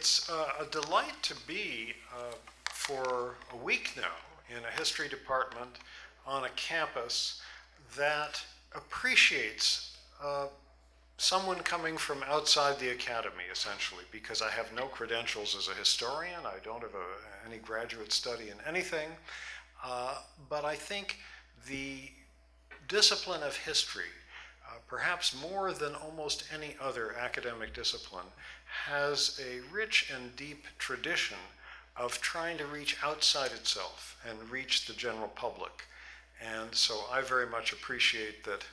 It's a delight to be for a week now in a history department on a campus that appreciates someone coming from outside the academy, essentially, because I have no credentials as a historian. I don't have any graduate study in anything. But I think the discipline of history, perhaps more than almost any other academic discipline, has a rich and deep tradition of trying to reach outside itself and reach the general public. And so I very much appreciate that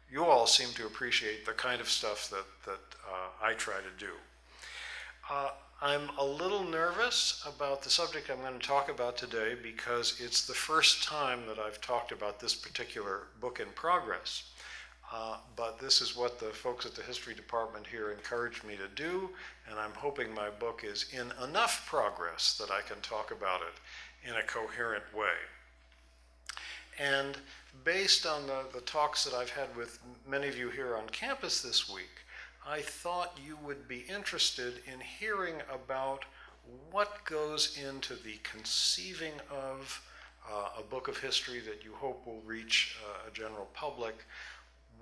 you all seem to appreciate the kind of stuff that I try to do. I'm a little nervous about the subject I'm going to talk about today because it's the first time that I've talked about this particular book in progress. But this is what the folks at the history department here encouraged me to do, and I'm hoping my book is in enough progress that I can talk about it in a coherent way. And based on the talks that I've had with many of you here on campus this week, I thought you would be interested in hearing about what goes into the conceiving of a book of history that you hope will reach a general public,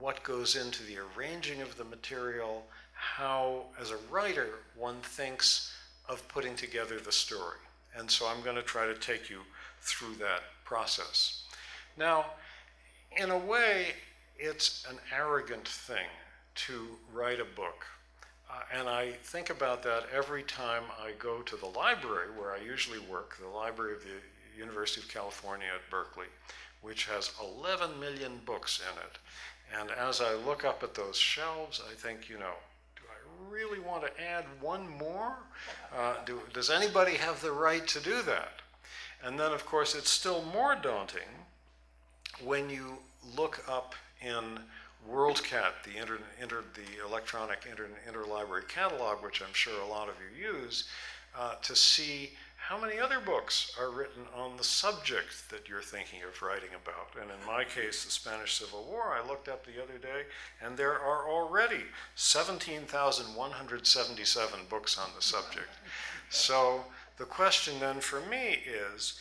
what goes into the arranging of the material, how, as a writer, one thinks of putting together the story. And so I'm going to try to take you through that process. Now, in a way, it's an arrogant thing to write a book. And I think about that every time I go to the library where I usually work, the Library of the University of California at Berkeley, which has 11 million books in it. And as I look up at those shelves, I think, do I really want to add one more? Does anybody have the right to do that? And then, of course, it's still more daunting when you look up in WorldCat, the electronic interlibrary catalog, which I'm sure a lot of you use, to see how many other books are written on the subject that you're thinking of writing about. And in my case, the Spanish Civil War, I looked up the other day, and there are already 17,177 books on the subject. So the question then for me is,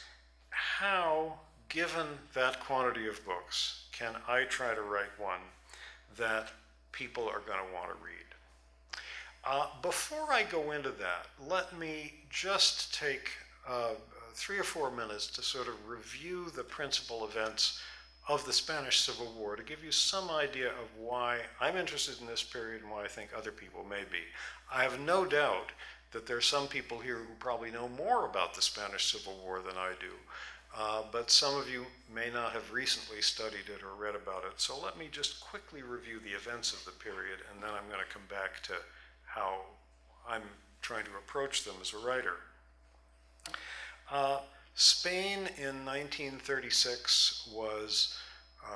how, given that quantity of books, can I try to write one that people are going to want to read? Before I go into that, let me just take 3 or 4 minutes to sort of review the principal events of the Spanish Civil War to give you some idea of why I'm interested in this period and why I think other people may be. I have no doubt that there are some people here who probably know more about the Spanish Civil War than I do. But some of you may not have recently studied it or read about it. So let me just quickly review the events of the period, and then I'm going to come back to how I'm trying to approach them as a writer. Spain in 1936 was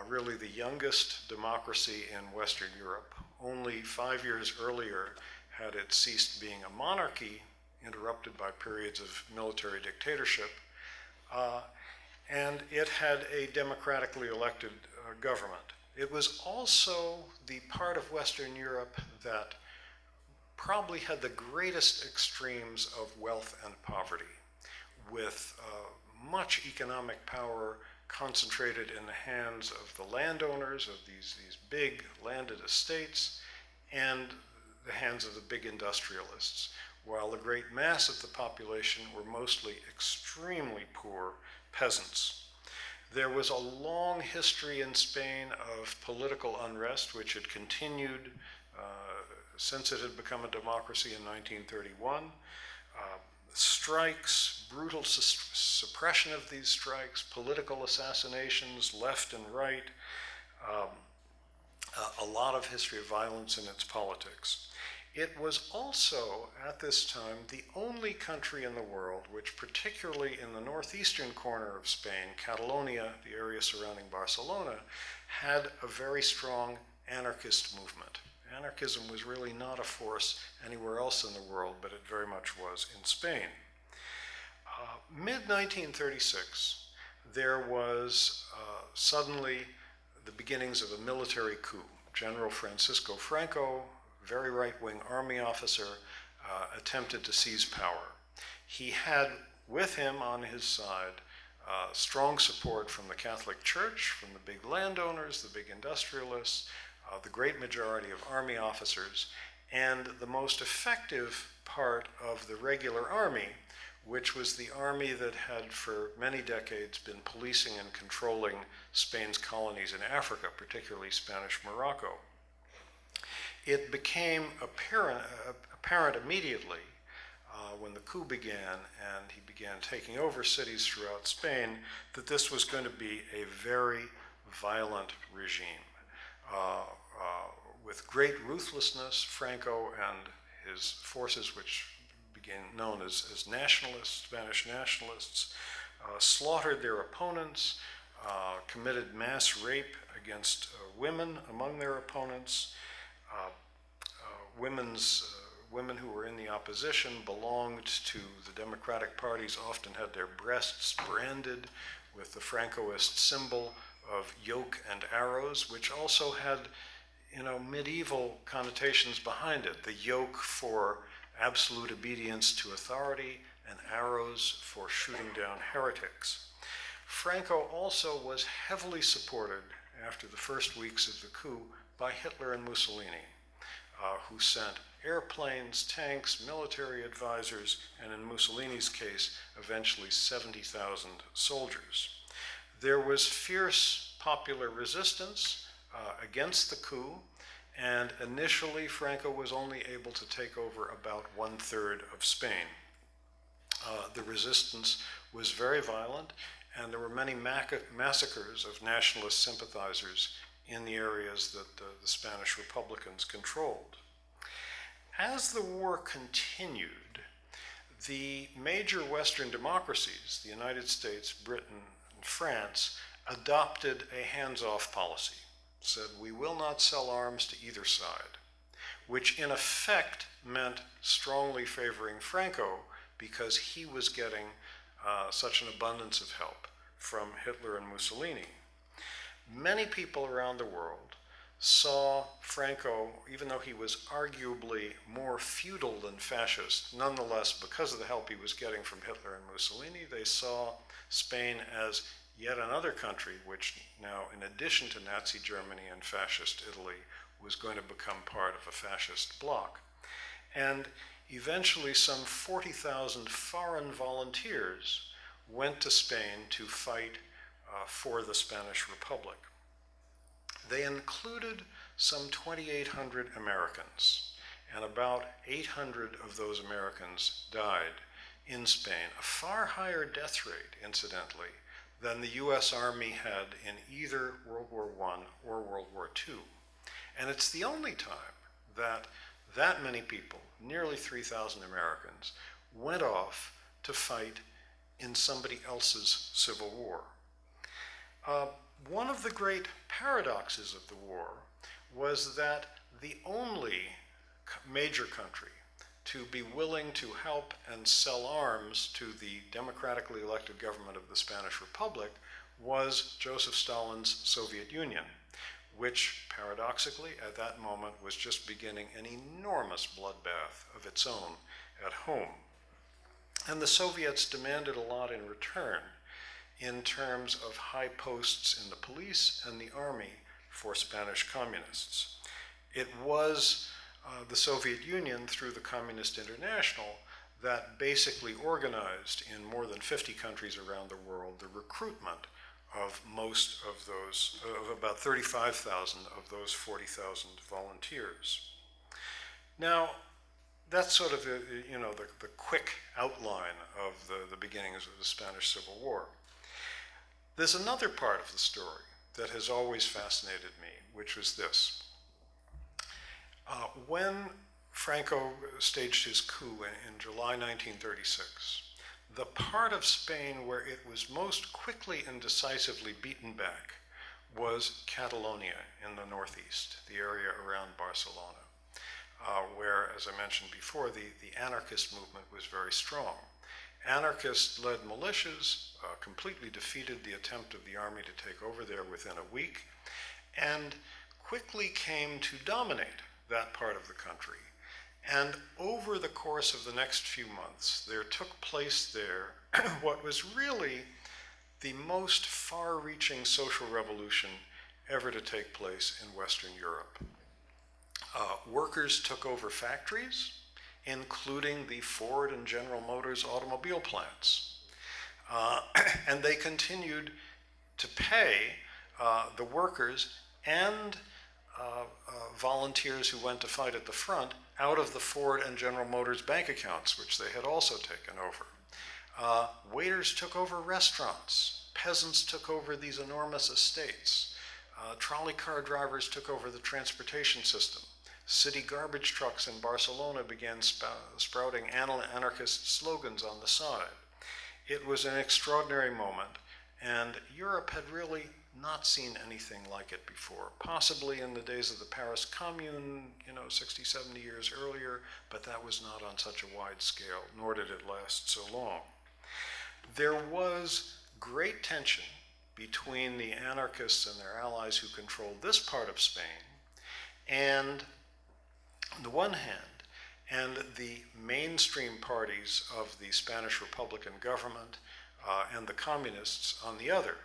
really the youngest democracy in Western Europe. Only 5 years earlier had it ceased being a monarchy, interrupted by periods of military dictatorship. And it had a democratically elected government. It was also the part of Western Europe that probably had the greatest extremes of wealth and poverty, with much economic power concentrated in the hands of the landowners of these big landed estates and the hands of the big industrialists, while the great mass of the population were mostly extremely poor peasants. There was a long history in Spain of political unrest, which had continued since it had become a democracy in 1931. Strikes, brutal suppression of these strikes, political assassinations left and right, a lot of history of violence in its politics. It was also, at this time, the only country in the world which, particularly in the northeastern corner of Spain, Catalonia, the area surrounding Barcelona, had a very strong anarchist movement. Anarchism was really not a force anywhere else in the world, but it very much was in Spain. Mid-1936, there was suddenly the beginnings of a military coup. General Francisco Franco, very right-wing army officer, attempted to seize power. He had with him on his side strong support from the Catholic Church, from the big landowners, the big industrialists, the great majority of army officers, and the most effective part of the regular army, which was the army that had for many decades been policing and controlling Spain's colonies in Africa, particularly Spanish Morocco. It became apparent immediately when the coup began and he began taking over cities throughout Spain that this was going to be a very violent regime. With great ruthlessness, Franco and his forces, which became known as nationalists, Spanish nationalists, slaughtered their opponents, committed mass rape against women among their opponents. Women who were in the opposition belonged to the Democratic parties often had their breasts branded with the Francoist symbol of yoke and arrows, which also had, medieval connotations behind it. The yoke for absolute obedience to authority and arrows for shooting down heretics. Franco also was heavily supported after the first weeks of the coup by Hitler and Mussolini, who sent airplanes, tanks, military advisors, and in Mussolini's case, eventually 70,000 soldiers. There was fierce popular resistance against the coup, and initially Franco was only able to take over about 1/3 of Spain. The resistance was very violent, and there were many massacres of nationalist sympathizers in the areas that the Spanish Republicans controlled. As the war continued, the major Western democracies, the United States, Britain, and France, adopted a hands-off policy, said we will not sell arms to either side, which in effect meant strongly favoring Franco because he was getting such an abundance of help from Hitler and Mussolini. Many people around the world saw Franco, even though he was arguably more feudal than fascist, nonetheless, because of the help he was getting from Hitler and Mussolini, they saw Spain as yet another country which now, in addition to Nazi Germany and fascist Italy, was going to become part of a fascist bloc. And eventually some 40,000 foreign volunteers went to Spain to fight for the Spanish Republic. They included some 2,800 Americans, and about 800 of those Americans died in Spain, a far higher death rate, incidentally, than the US Army had in either World War I or World War II. And it's the only time that many people, nearly 3,000 Americans, went off to fight in somebody else's civil war. One of the great paradoxes of the war was that the only major country to be willing to help and sell arms to the democratically elected government of the Spanish Republic was Joseph Stalin's Soviet Union, which paradoxically at that moment was just beginning an enormous bloodbath of its own at home. And the Soviets demanded a lot in return in terms of high posts in the police and the army for Spanish communists. It was the Soviet Union, through the Communist International, that basically organized in more than 50 countries around the world the recruitment of most of those, of about 35,000 of those 40,000 volunteers. Now, that's sort of the quick outline of the beginnings of the Spanish Civil War. There's another part of the story that has always fascinated me, which was this. When Franco staged his coup in July 1936, the part of Spain where it was most quickly and decisively beaten back was Catalonia in the northeast, the area around Barcelona, where, as I mentioned before, the anarchist movement was very strong. Anarchist-led militias completely defeated the attempt of the army to take over there within a week, and quickly came to dominate that part of the country. And over the course of the next few months, there took place there what was really the most far-reaching social revolution ever to take place in Western Europe. Workers took over factories, including the Ford and General Motors automobile plants. And they continued to pay the workers and volunteers who went to fight at the front out of the Ford and General Motors bank accounts, which they had also taken over. Waiters took over restaurants. Peasants took over these enormous estates. Trolley car drivers took over the transportation system. City garbage trucks in Barcelona began sprouting anarchist slogans on the side. It was an extraordinary moment, and Europe had really not seen anything like it before. Possibly in the days of the Paris Commune, 60, 70 years earlier, but that was not on such a wide scale, nor did it last so long. There was great tension between the anarchists and their allies who controlled this part of Spain, and on the one hand, and the mainstream parties of the Spanish Republican government and the communists on the other,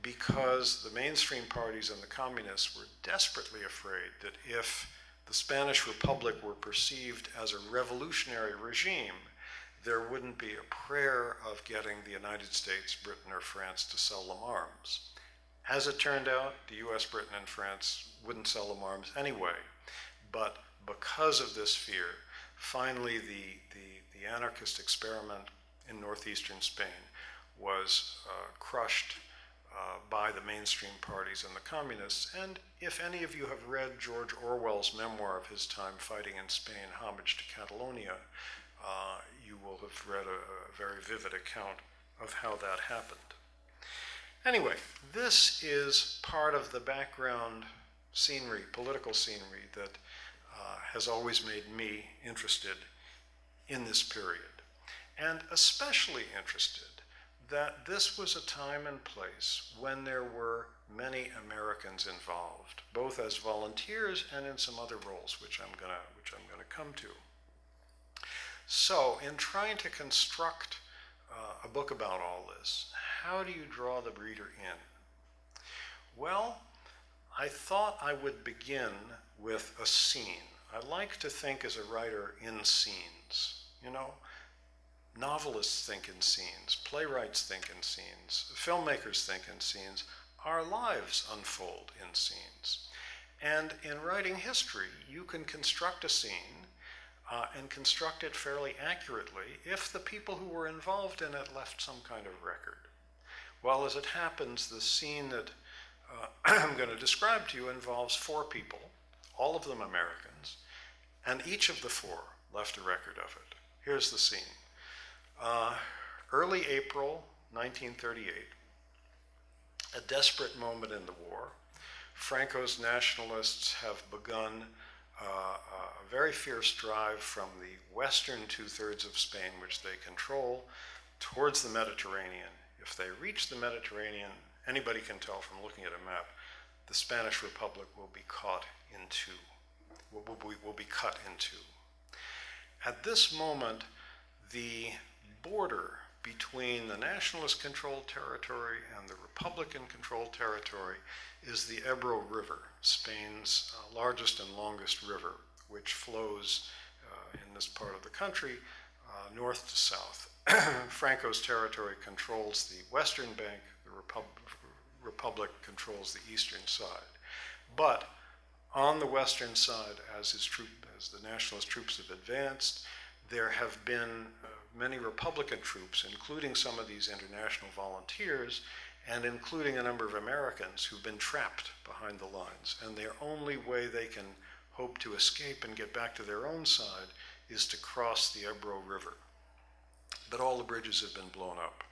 because the mainstream parties and the communists were desperately afraid that if the Spanish Republic were perceived as a revolutionary regime, there wouldn't be a prayer of getting the United States, Britain, or France to sell them arms. As it turned out, the US, Britain, and France wouldn't sell them arms anyway. But because of this fear, finally the anarchist experiment in northeastern Spain was crushed by the mainstream parties and the communists. And if any of you have read George Orwell's memoir of his time fighting in Spain, Homage to Catalonia, you will have read a very vivid account of how that happened. Anyway, this is part of the background scenery, political scenery, that has always made me interested in this period, and especially interested that this was a time and place when there were many Americans involved, both as volunteers and in some other roles, which I'm gonna come to. So, in trying to construct a book about all this, how do you draw the reader in? Well, I thought I would begin with a scene. I like to think as a writer in scenes. Novelists think in scenes, playwrights think in scenes, filmmakers think in scenes, our lives unfold in scenes. And in writing history, you can construct a scene and construct it fairly accurately if the people who were involved in it left some kind of record. Well, as it happens, the scene that I'm going to describe to you involves 4 people, all of them Americans, and each of the 4 left a record of it. Here's the scene. Early April 1938, a desperate moment in the war. Franco's nationalists have begun a very fierce drive from the western 2/3 of Spain, which they control, towards the Mediterranean. If they reach the Mediterranean, anybody can tell from looking at a map, the Spanish Republic will be caught in two, will be cut in two. At this moment, the border between the nationalist-controlled territory and the Republican-controlled territory is the Ebro River, Spain's largest and longest river, which flows in this part of the country north to south. Franco's territory controls the western bank, the Republic controls the eastern side. But on the western side, as the nationalist troops have advanced, there have been many Republican troops, including some of these international volunteers, and including a number of Americans who've been trapped behind the lines. And their only way they can hope to escape and get back to their own side is to cross the Ebro River. But all the bridges have been blown up.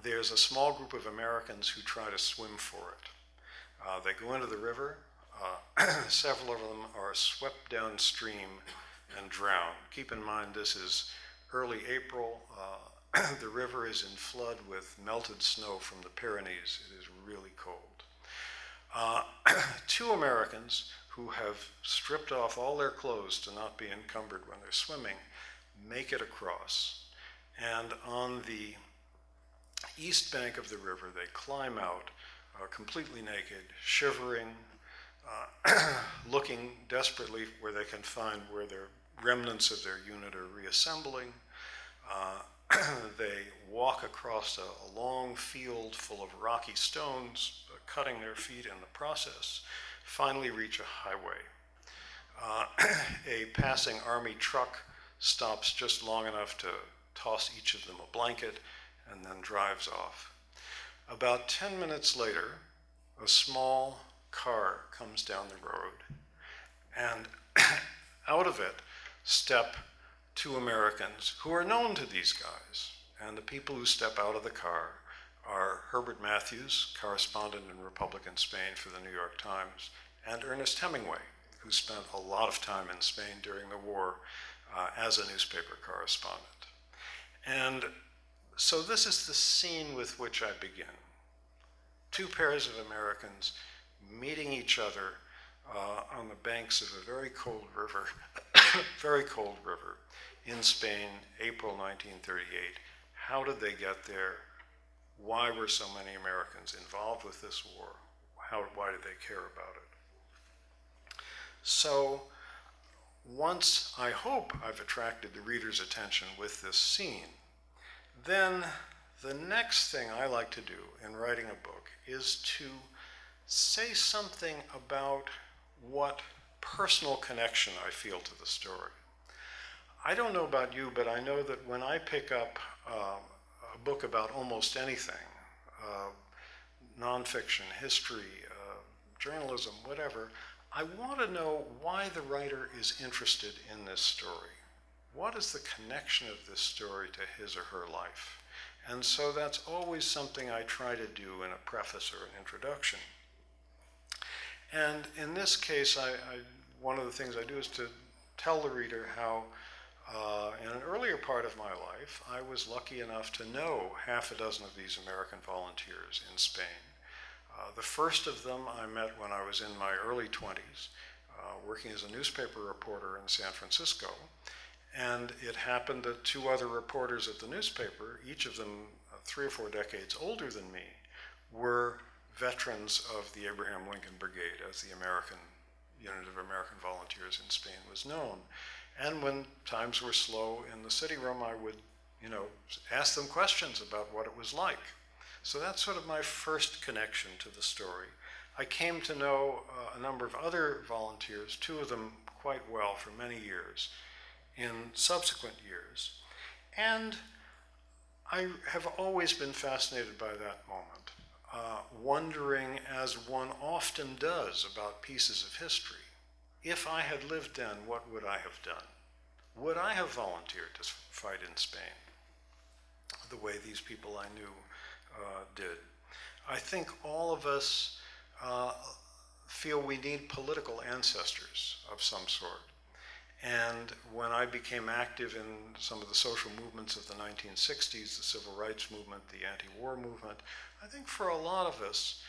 There's a small group of Americans who try to swim for it. They go into the river. Several of them are swept downstream and drown. Keep in mind, this is early April. The river is in flood with melted snow from the Pyrenees. It is really cold. 2 Americans who have stripped off all their clothes to not be encumbered when they're swimming, make it across. And on the east bank of the river, they climb out completely naked, shivering, looking desperately where they can find where their remnants of their unit are reassembling. They walk across a long field full of rocky stones, cutting their feet in the process, finally reach a highway. A passing army truck stops just long enough to toss each of them a blanket and then drives off. About 10 minutes later, a small car comes down the road, and out of it step two Americans who are known to these guys. And the people who step out of the car are Herbert Matthews, correspondent in Republican Spain for the New York Times, and Ernest Hemingway, who spent a lot of time in Spain during the war as a newspaper correspondent. And so this is the scene with which I begin. Two pairs of Americans meeting each other on the banks of a very cold river, very cold river in Spain, April 1938. How did they get there? Why were so many Americans involved with this war? Why did they care about it? So once I hope I've attracted the reader's attention with this scene, then the next thing I like to do in writing a book is to say something about what personal connection I feel to the story. I don't know about you, but I know that when I pick up a book about almost anything, nonfiction, history, journalism, whatever, I want to know why the writer is interested in this story. What is the connection of this story to his or her life? And so that's always something I try to do in a preface or an introduction. And in this case, one of the things I do is to tell the reader how in an earlier part of my life, I was lucky enough to know half a dozen of these American volunteers in Spain. The first of them I met when I was in my early 20s, working as a newspaper reporter in San Francisco. And it happened that two other reporters at the newspaper, each of them 3 or 4 decades older than me, were veterans of the Abraham Lincoln Brigade, as the American unit of American volunteers in Spain was known. And when times were slow in the city room, I would, ask them questions about what it was like. So that's sort of my first connection to the story. I came to know a number of other volunteers, 2 of them quite well for many years, in subsequent years. And I have always been fascinated by that moment, wondering, as one often does about pieces of history, if I had lived then, what would I have done? Would I have volunteered to fight in Spain the way these people I knew did? I think all of us feel we need political ancestors of some sort. And when I became active in some of the social movements of the 1960s, the civil rights movement, the anti-war movement, I think for a lot of us,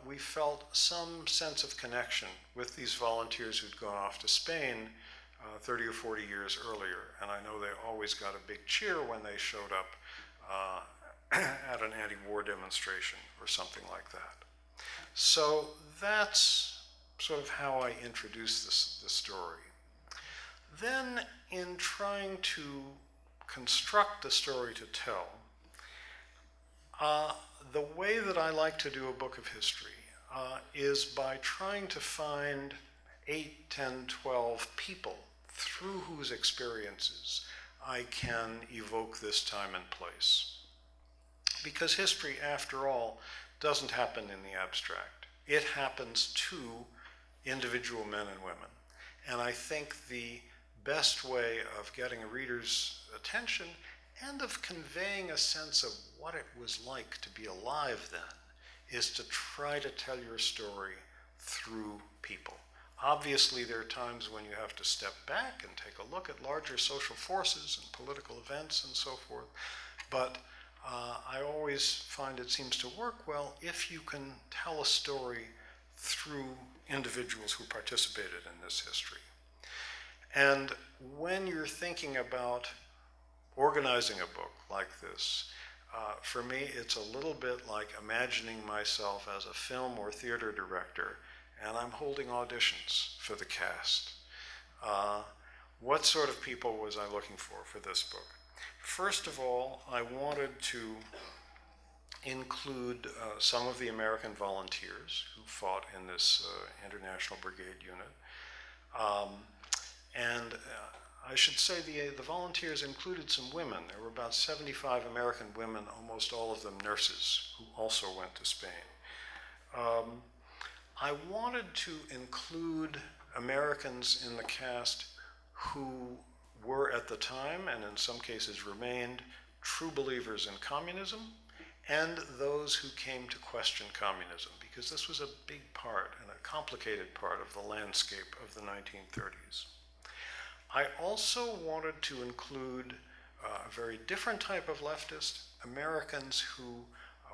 we felt some sense of connection with these volunteers who'd gone off to Spain 30 or 40 years earlier. And I know they always got a big cheer when they showed up at an anti-war demonstration or something like that. So that's sort of how I introduce this story. Then, in trying to construct the story to tell, the way that I like to do a book of history is by trying to find 8, 10, 12 people through whose experiences I can evoke this time and place. Because history, after all, doesn't happen in the abstract. It happens to individual men and women. And I think the best way of getting a reader's attention and of conveying a sense of what it was like to be alive then is to try to tell your story through people. Obviously, there are times when you have to step back and take a look at larger social forces and political events and so forth, but I always find it seems to work well if you can tell a story through individuals who participated in this history. And when you're thinking about organizing a book like this, for me, it's a little bit like imagining myself as a film or theater director, and I'm holding auditions for the cast. What sort of people was I looking for this book? First of all, I wanted to include some of the American volunteers who fought in this International Brigade unit. I should say the volunteers included some women. There were about 75 American women, almost all of them nurses, who also went to Spain. I wanted to include Americans in the cast who were at the time, and in some cases remained, true believers in communism, and those who came to question communism, because this was a big part and a complicated part of the landscape of the 1930s. I also wanted to include a very different type of leftist, Americans who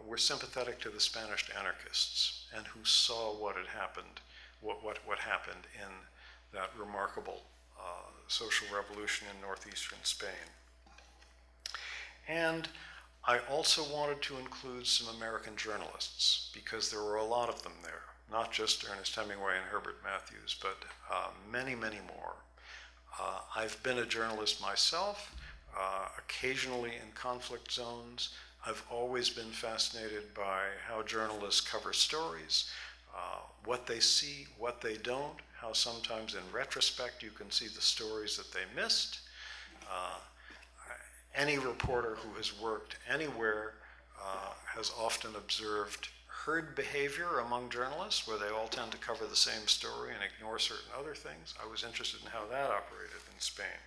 were sympathetic to the Spanish anarchists and who saw what had happened, what happened in that remarkable social revolution in northeastern Spain. And I also wanted to include some American journalists, because there were a lot of them there, not just Ernest Hemingway and Herbert Matthews, but many, many more. I've been a journalist myself, occasionally in conflict zones. I've always been fascinated by how journalists cover stories, what they see, what they don't, how sometimes in retrospect you can see the stories that they missed. Any reporter who has worked anywhere has often observed herd behavior among journalists, where they all tend to cover the same story and ignore certain other things. I was interested in how that operated in Spain.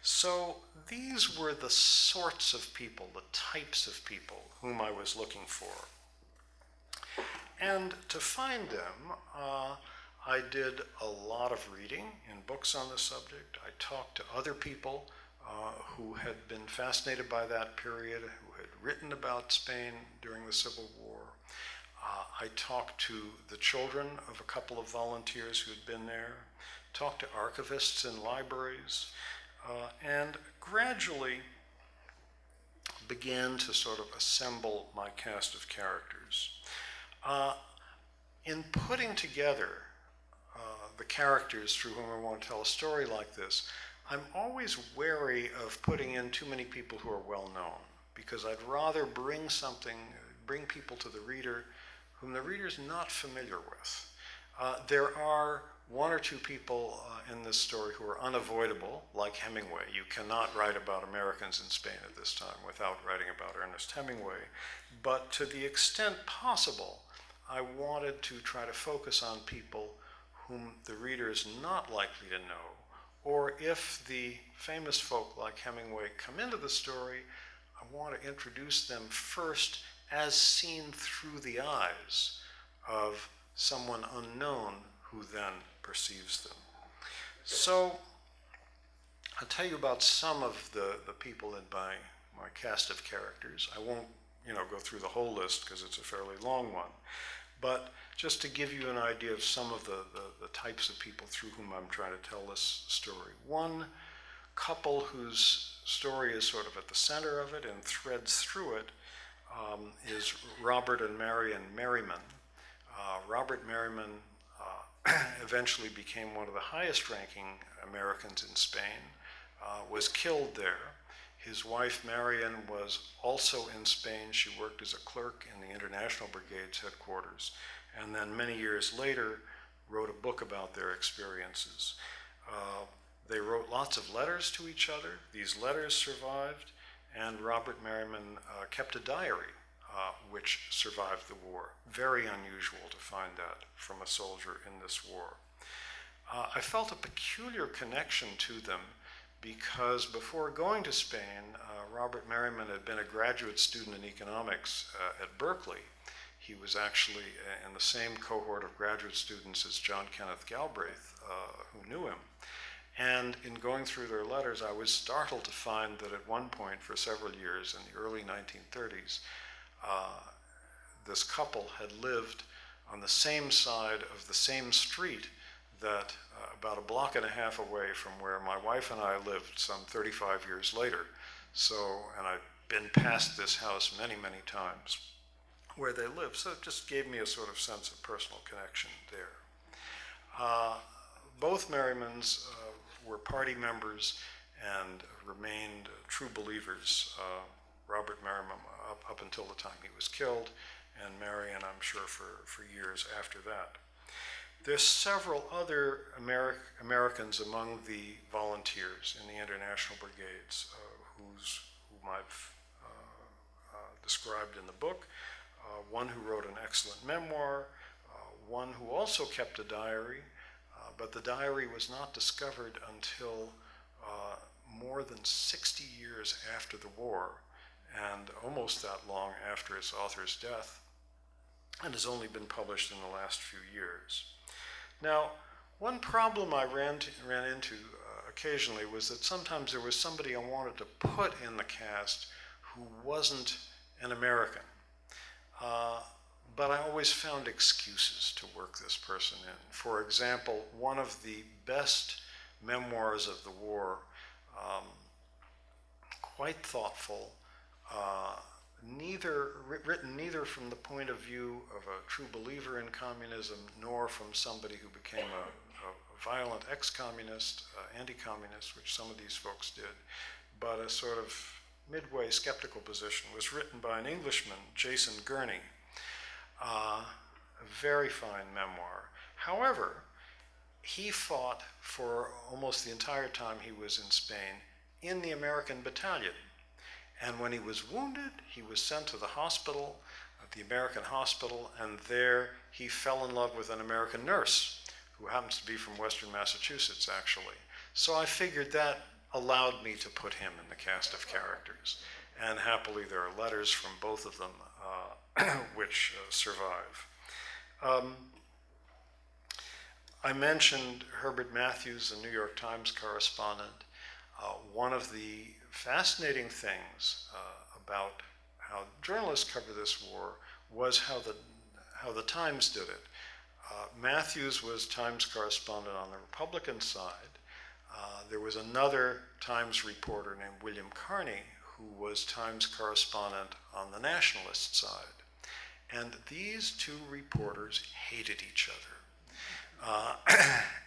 So these were the sorts of people, the types of people whom I was looking for. And to find them, I did a lot of reading in books on the subject. I talked to other people who had been fascinated by that period, who had written about Spain during the Civil War. I talked to the children of a couple of volunteers who had been there, talked to archivists in libraries, and gradually began to sort of assemble my cast of characters. In putting together the characters through whom I want to tell a story like this, I'm always wary of putting in too many people who are well known, because I'd rather bring people to the reader whom the reader's not familiar with. There are one or two people in this story who are unavoidable, like Hemingway. You cannot write about Americans in Spain at this time without writing about Ernest Hemingway. But to the extent possible, I wanted to try to focus on people whom the reader is not likely to know, or if the famous folk like Hemingway come into the story, I want to introduce them first as seen through the eyes of someone unknown who then perceives them. So I'll tell you about some of the people in my cast of characters. I won't go through the whole list because it's a fairly long one, but just to give you an idea of some of the types of people through whom I'm trying to tell this story. One couple whose story is sort of at the center of it and threads through it is Robert and Marion Merriman. Robert Merriman eventually became one of the highest ranking Americans in Spain, was killed there. His wife Marion was also in Spain. She worked as a clerk in the International Brigades headquarters, and then many years later wrote a book about their experiences. They wrote lots of letters to each other. These letters survived, and Robert Merriman kept a diary which survived the war. Very unusual to find that from a soldier in this war. I felt a peculiar connection to them because before going to Spain, Robert Merriman had been a graduate student in economics at Berkeley. He was actually in the same cohort of graduate students as John Kenneth Galbraith, who knew him. And in going through their letters, I was startled to find that at one point for several years in the early 1930s, this couple had lived on the same side of the same street that about a block and a half away from where my wife and I lived some 35 years later. So, and I've been past this house many, many times where they live. So it just gave me a sort of sense of personal connection there. Both Merrimans were party members and remained true believers. Robert Merriman up until the time he was killed, and Marion, I'm sure, for years after that. There's several other Americans among the volunteers in the International Brigades whom I've described in the book. One who wrote an excellent memoir, one who also kept a diary, but the diary was not discovered until more than 60 years after the war, and almost that long after its author's death, and has only been published in the last few years. Now, one problem I ran into occasionally was that sometimes there was somebody I wanted to put in the cast who wasn't an American. But I always found excuses to work this person in. For example, one of the best memoirs of the war, quite thoughtful, written neither from the point of view of a true believer in communism nor from somebody who became a violent ex-communist, anti-communist, which some of these folks did, but a sort of midway skeptical position, was written by an Englishman, Jason Gurney. A very fine memoir. However, he fought for almost the entire time he was in Spain in the American battalion. And when he was wounded, he was sent to the hospital, the American hospital, and there he fell in love with an American nurse who happens to be from Western Massachusetts, actually. So I figured that allowed me to put him in the cast of characters. And happily, there are letters from both of them which survive. I mentioned Herbert Matthews, the New York Times correspondent. One of the fascinating things about how journalists cover this war was how the Times did it. Matthews was Times correspondent on the Republican side. There was another Times reporter named William Carney who was Times correspondent on the nationalist side. And these two reporters hated each other.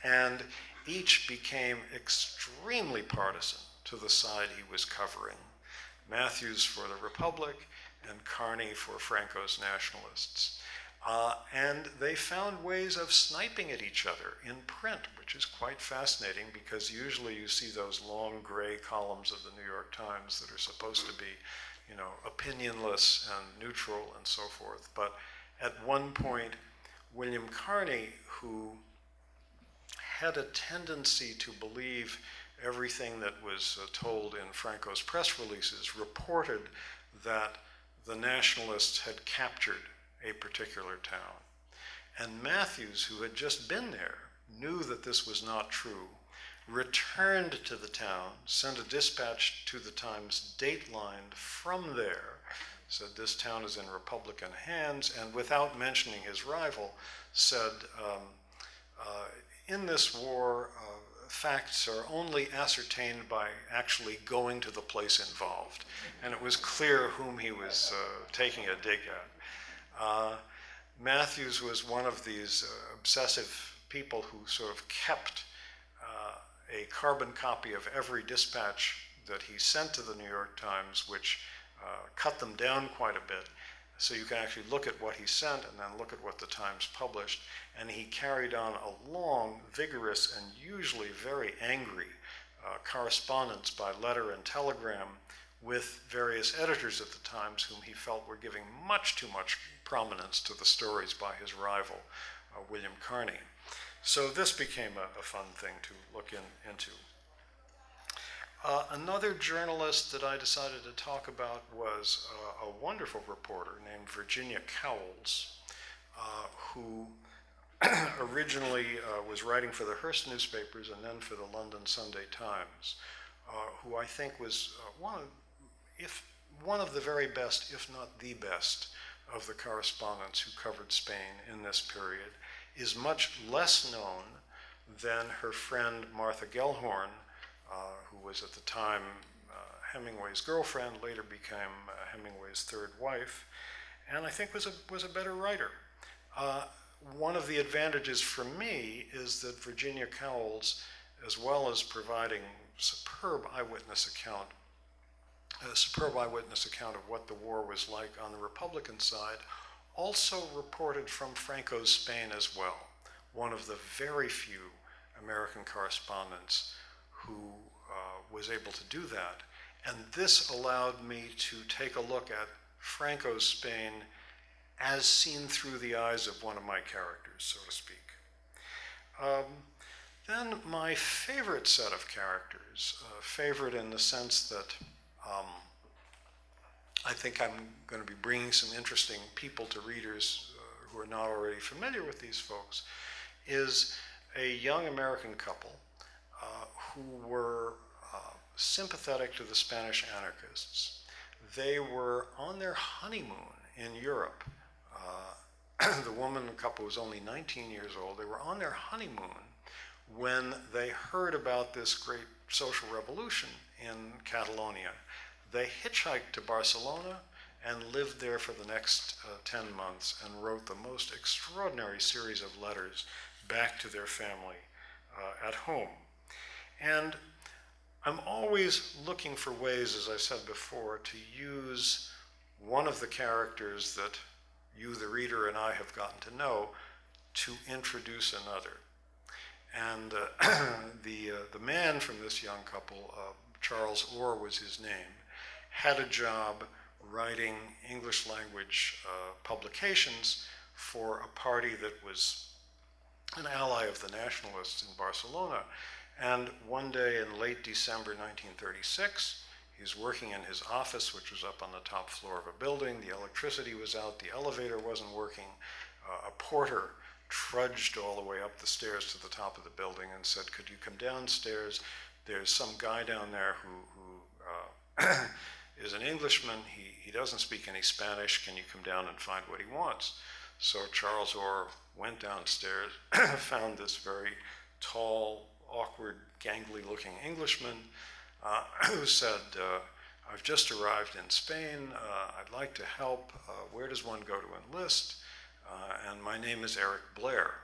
And each became extremely partisan to the side he was covering. Matthews for the Republic and Carney for Franco's nationalists. And they found ways of sniping at each other in print, which is quite fascinating because usually you see those long gray columns of the New York Times that are supposed to be, you know, opinionless and neutral and so forth. But at one point, William Carney, who had a tendency to believe everything that was told in Franco's press releases, reported that the nationalists had captured a particular town. And Matthews, who had just been there, knew that this was not true, returned to the town, sent a dispatch to the Times datelined from there, said this town is in Republican hands, and without mentioning his rival, said, in this war, facts are only ascertained by actually going to the place involved. And it was clear whom he was taking a dig at. Matthews was one of these obsessive people who sort of kept a carbon copy of every dispatch that he sent to the New York Times, which cut them down quite a bit. So you can actually look at what he sent and then look at what the Times published. And he carried on a long, vigorous, and usually very angry correspondence by letter and telegram with various editors at the Times whom he felt were giving much too much prominence to the stories by his rival, William Carney. So this became a fun thing to look into. Another journalist that I decided to talk about was a wonderful reporter named Virginia Cowles, who originally was writing for the Hearst newspapers and then for the London Sunday Times, who I think was one of the very best, if not the best, of the correspondents who covered Spain in this period, is much less known than her friend Martha Gellhorn, who was at the time Hemingway's girlfriend, later became Hemingway's third wife, and I think was a better writer. One of the advantages for me is that Virginia Cowles, as well as providing a superb eyewitness account of what the war was like on the Republican side, also reported from Franco's Spain as well, one of the very few American correspondents who was able to do that. And this allowed me to take a look at Franco's Spain as seen through the eyes of one of my characters, so to speak. Then my favorite set of characters, favorite in the sense that I think I'm going to be bringing some interesting people to readers who are not already familiar with these folks, is a young American couple who were sympathetic to the Spanish anarchists. They were on their honeymoon in Europe. The couple was only 19 years old. They were on their honeymoon when they heard about this great social revolution in Catalonia. They hitchhiked to Barcelona and lived there for the next 10 months and wrote the most extraordinary series of letters back to their family at home. And I'm always looking for ways, as I said before, to use one of the characters that you, the reader, and I have gotten to know to introduce another. And the man from this young couple, Charles Orr was his name, had a job writing English language publications for a party that was an ally of the nationalists in Barcelona. And one day in late December 1936, he was working in his office, which was up on the top floor of a building. The electricity was out, the elevator wasn't working. A porter trudged all the way up the stairs to the top of the building and said, "Could you come downstairs? There's some guy down there who is an Englishman. He doesn't speak any Spanish. Can you come down and find what he wants?" So Charles Orr went downstairs, found this very tall, awkward, gangly-looking Englishman who said, "I've just arrived in Spain. I'd like to help. Where does one go to enlist? And my name is Eric Blair."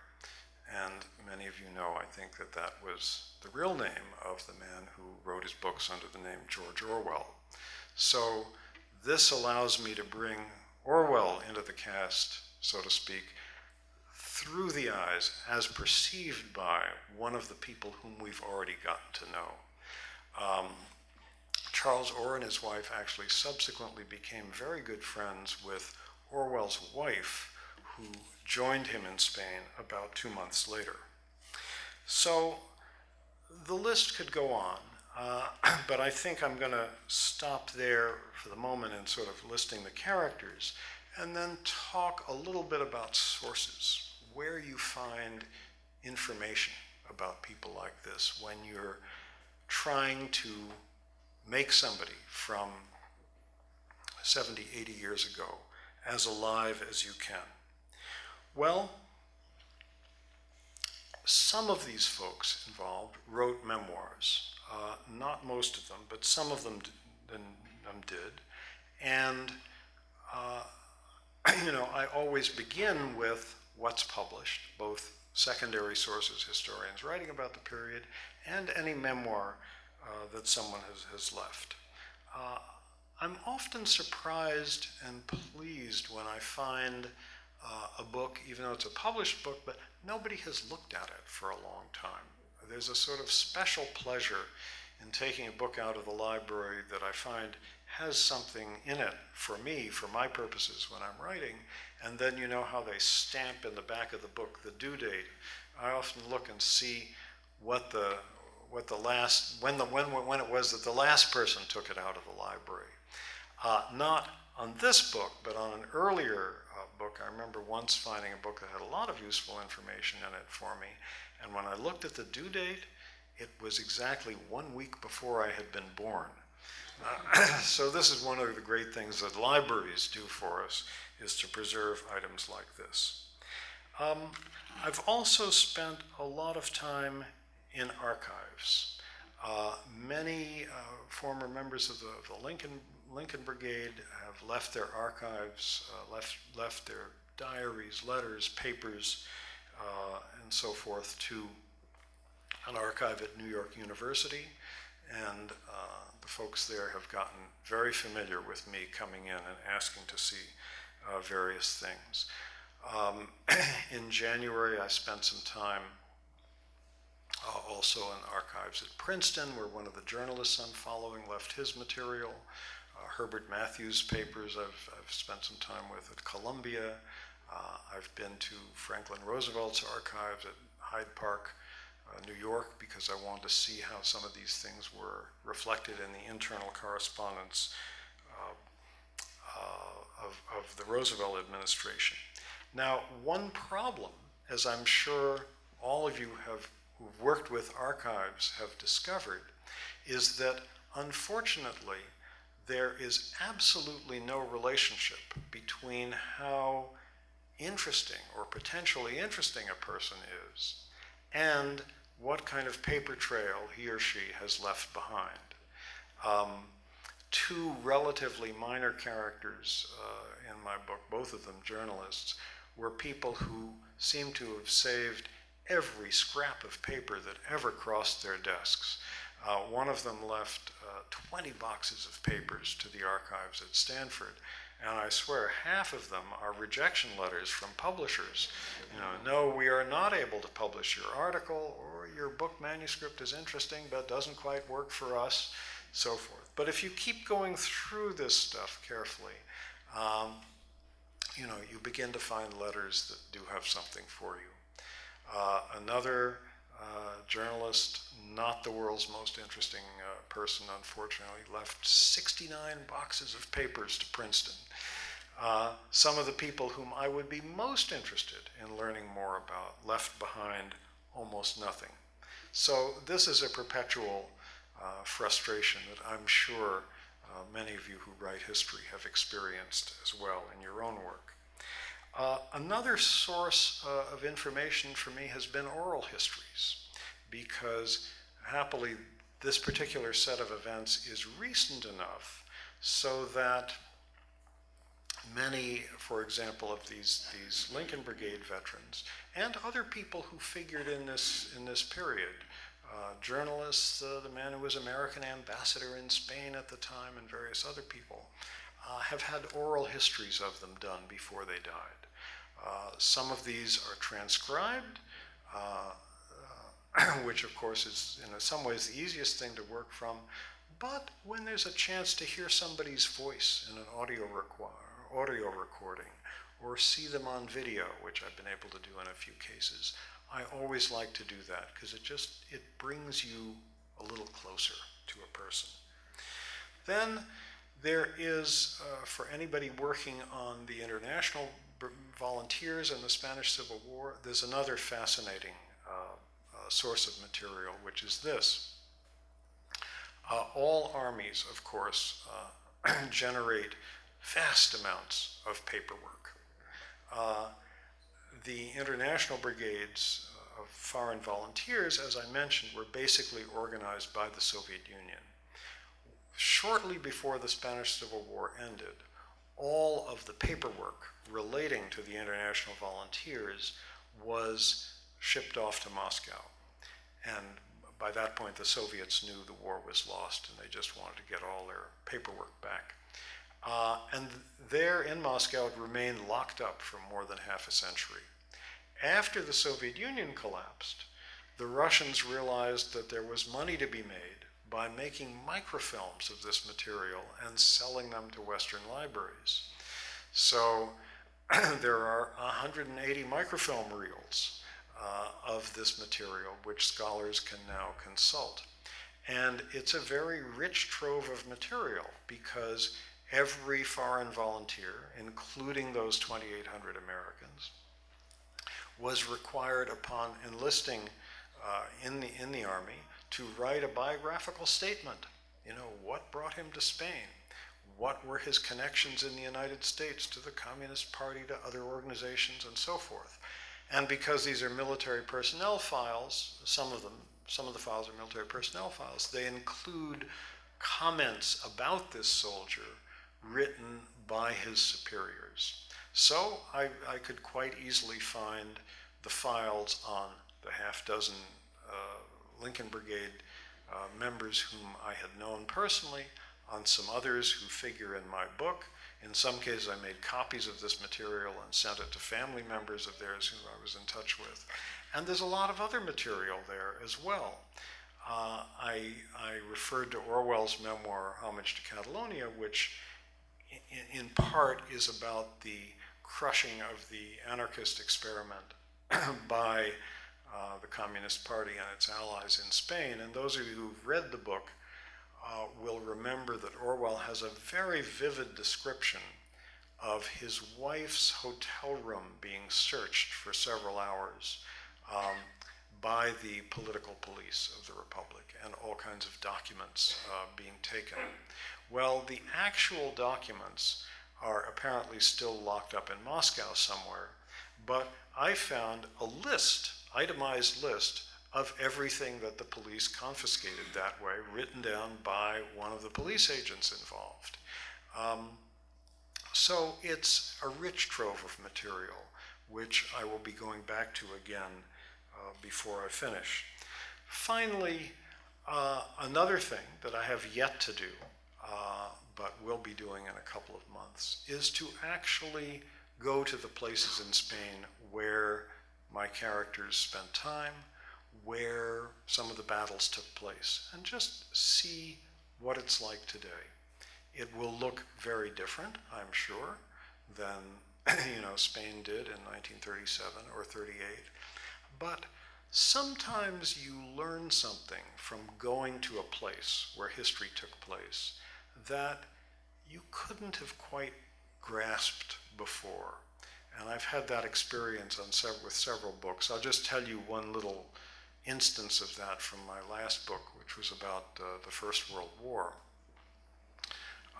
And many of you know, I think, that that was the real name of the man who wrote his books under the name George Orwell. So this allows me to bring Orwell into the cast, so to speak, through the eyes, as perceived by one of the people whom we've already gotten to know. Charles Orr and his wife actually subsequently became very good friends with Orwell's wife, who joined him in Spain about 2 months later. So the list could go on, but I think I'm going to stop there for the moment in sort of listing the characters, and then talk a little bit about sources, where you find information about people like this when you're trying to make somebody from 70, 80 years ago as alive as you can. Well, some of these folks involved wrote memoirs. Not most of them, but some of them did. And, I always begin with what's published, both secondary sources, historians writing about the period, and any memoir that someone has left. I'm often surprised and pleased when I find a book, even though it's a published book, but nobody has looked at it for a long time. There's a sort of special pleasure in taking a book out of the library that I find has something in it for me, for my purposes when I'm writing, and then you know how they stamp in the back of the book the due date. I often look and see when it was that the last person took it out of the library. Not on this book, but on an earlier book. I remember once finding a book that had a lot of useful information in it for me, and when I looked at the due date, it was exactly 1 week before I had been born. So this is one of the great things that libraries do for us, is to preserve items like this. I've also spent a lot of time in archives. Many former members of the Lincoln Brigade have left their archives, left their diaries, letters, papers, and so forth to an archive at New York University, and the folks there have gotten very familiar with me coming in and asking to see various things. In January, I spent some time also in archives at Princeton, where one of the journalists I'm following left his material. Herbert Matthews' papers I've spent some time with at Columbia. I've been to Franklin Roosevelt's archives at Hyde Park, New York, because I wanted to see how some of these things were reflected in the internal correspondence of the Roosevelt administration. Now, one problem, as I'm sure all of you who've worked with archives have discovered, is that unfortunately there is absolutely no relationship between how interesting or potentially interesting a person is and what kind of paper trail he or she has left behind. Two relatively minor characters in my book, both of them journalists, were people who seem to have saved every scrap of paper that ever crossed their desks. One of them left 20 boxes of papers to the archives at Stanford, and I swear half of them are rejection letters from publishers. No, we are not able to publish your article, or your book manuscript is interesting but doesn't quite work for us, so forth. But if you keep going through this stuff carefully, you begin to find letters that do have something for you. Another journalist, not the world's most interesting person, unfortunately, left 69 boxes of papers to Princeton. Some of the people whom I would be most interested in learning more about left behind almost nothing. So this is a perpetual frustration that I'm sure many of you who write history have experienced as well in your own work. Another source of information for me has been oral histories, because happily this particular set of events is recent enough so that many, for example, of these Lincoln Brigade veterans and other people who figured in this period, journalists, the man who was American ambassador in Spain at the time, and various other people, have had oral histories of them done before they died. Some of these are transcribed, which of course is in some ways the easiest thing to work from, but when there's a chance to hear somebody's voice in an audio recording, or see them on video, which I've been able to do in a few cases, I always like to do that, because it brings you a little closer to a person. Then there is, for anybody working on the international volunteers in the Spanish Civil War, there's another fascinating source of material, which is this. All armies, of course, generate vast amounts of paperwork. The international brigades of foreign volunteers, as I mentioned, were basically organized by the Soviet Union. Shortly before the Spanish Civil War ended, all of the paperwork relating to the international volunteers was shipped off to Moscow. And by that point, the Soviets knew the war was lost, and they just wanted to get all their paperwork back. And there in Moscow, it remained locked up for more than half a century. After the Soviet Union collapsed, the Russians realized that there was money to be made by making microfilms of this material and selling them to Western libraries. So there are 180 microfilm reels of this material, which scholars can now consult. And it's a very rich trove of material, because every foreign volunteer, including those 2,800 Americans, was required upon enlisting in the Army to write a biographical statement What brought him to Spain? What were his connections in the United States to the Communist Party, to other organizations, and so forth? And because these are military personnel files, some of the files are military personnel files, they include comments about this soldier written by his superiors. So I could quite easily find the files on the half dozen Lincoln Brigade members whom I had known personally, on some others who figure in my book. In some cases, I made copies of this material and sent it to family members of theirs who I was in touch with. And there's a lot of other material there as well. I referred to Orwell's memoir, Homage to Catalonia, which in part is about the crushing of the anarchist experiment by the Communist Party and its allies in Spain. And those of you who've read the book will remember that Orwell has a very vivid description of his wife's hotel room being searched for several hours by the political police of the Republic, and all kinds of documents being taken. Well, the actual documents are apparently still locked up in Moscow somewhere, but I found a list, itemized list, of everything that the police confiscated that way, written down by one of the police agents involved. So it's a rich trove of material, which I will be going back to again before I finish. Finally, another thing that I have yet to do, but will be doing in a couple of months, is to actually go to the places in Spain where my characters spent time, where some of the battles took place, and just see what it's like today. It will look very different, I'm sure, than Spain did in 1937 or 38. But sometimes you learn something from going to a place where history took place that you couldn't have quite grasped before. And I've had that experience with several books. I'll just tell you one little instance of that from my last book, which was about the First World War,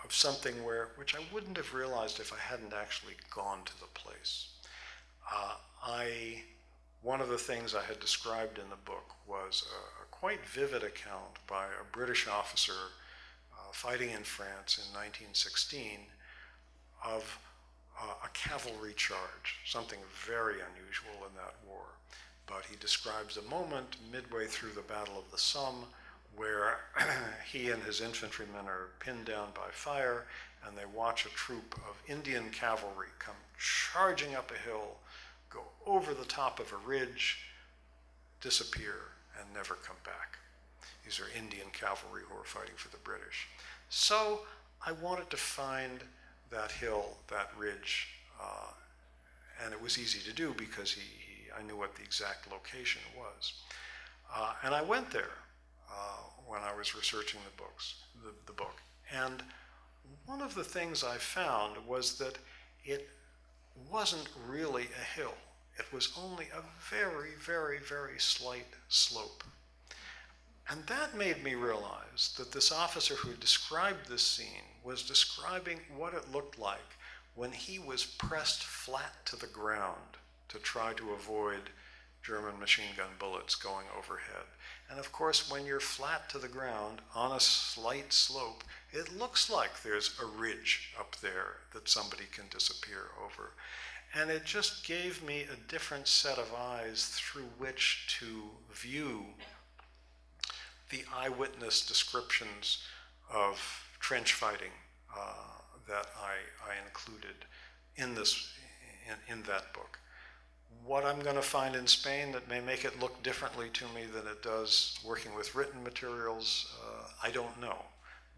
of something which I wouldn't have realized if I hadn't actually gone to the place. One of the things I had described in the book was a quite vivid account by a British officer fighting in France in 1916 of a cavalry charge, something very unusual in that war. But he describes a moment midway through the Battle of the Somme where he and his infantrymen are pinned down by fire, and they watch a troop of Indian cavalry come charging up a hill, go over the top of a ridge, disappear, and never come back. These are Indian cavalry who are fighting for the British. So I wanted to find that hill, that ridge, and it was easy to do because I knew what the exact location was. And I went there when I was researching the book. And one of the things I found was that it wasn't really a hill. It was only a very, very, very slight slope. And that made me realize that this officer who described this scene was describing what it looked like when he was pressed flat to the ground to try to avoid German machine gun bullets going overhead. And of course, when you're flat to the ground on a slight slope, it looks like there's a ridge up there that somebody can disappear over. And it just gave me a different set of eyes through which to view the eyewitness descriptions of trench fighting that I included in that book. What I'm going to find in Spain that may make it look differently to me than it does working with written materials, I don't know.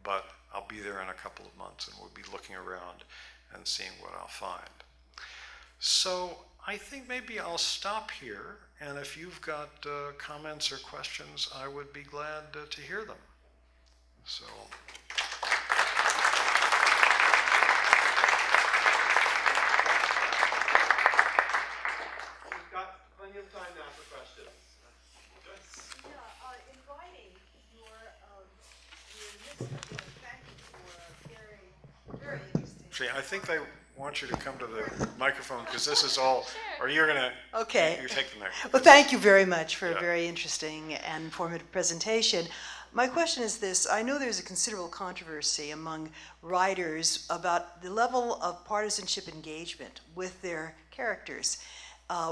But I'll be there in a couple of months, and we'll be looking around and seeing what I'll find. So I think maybe I'll stop here, and if you've got comments or questions, I would be glad to hear them. So. We've got plenty of time now for questions. Yeah, in writing your list of Actually, I think they want you to come to the microphone because this is all, or you're going to, Okay. you take the microphone. Well, thank you very much for Yeah. a very interesting and informative presentation. My question is this. I know there's a considerable controversy among writers about the level of partisanship engagement with their characters,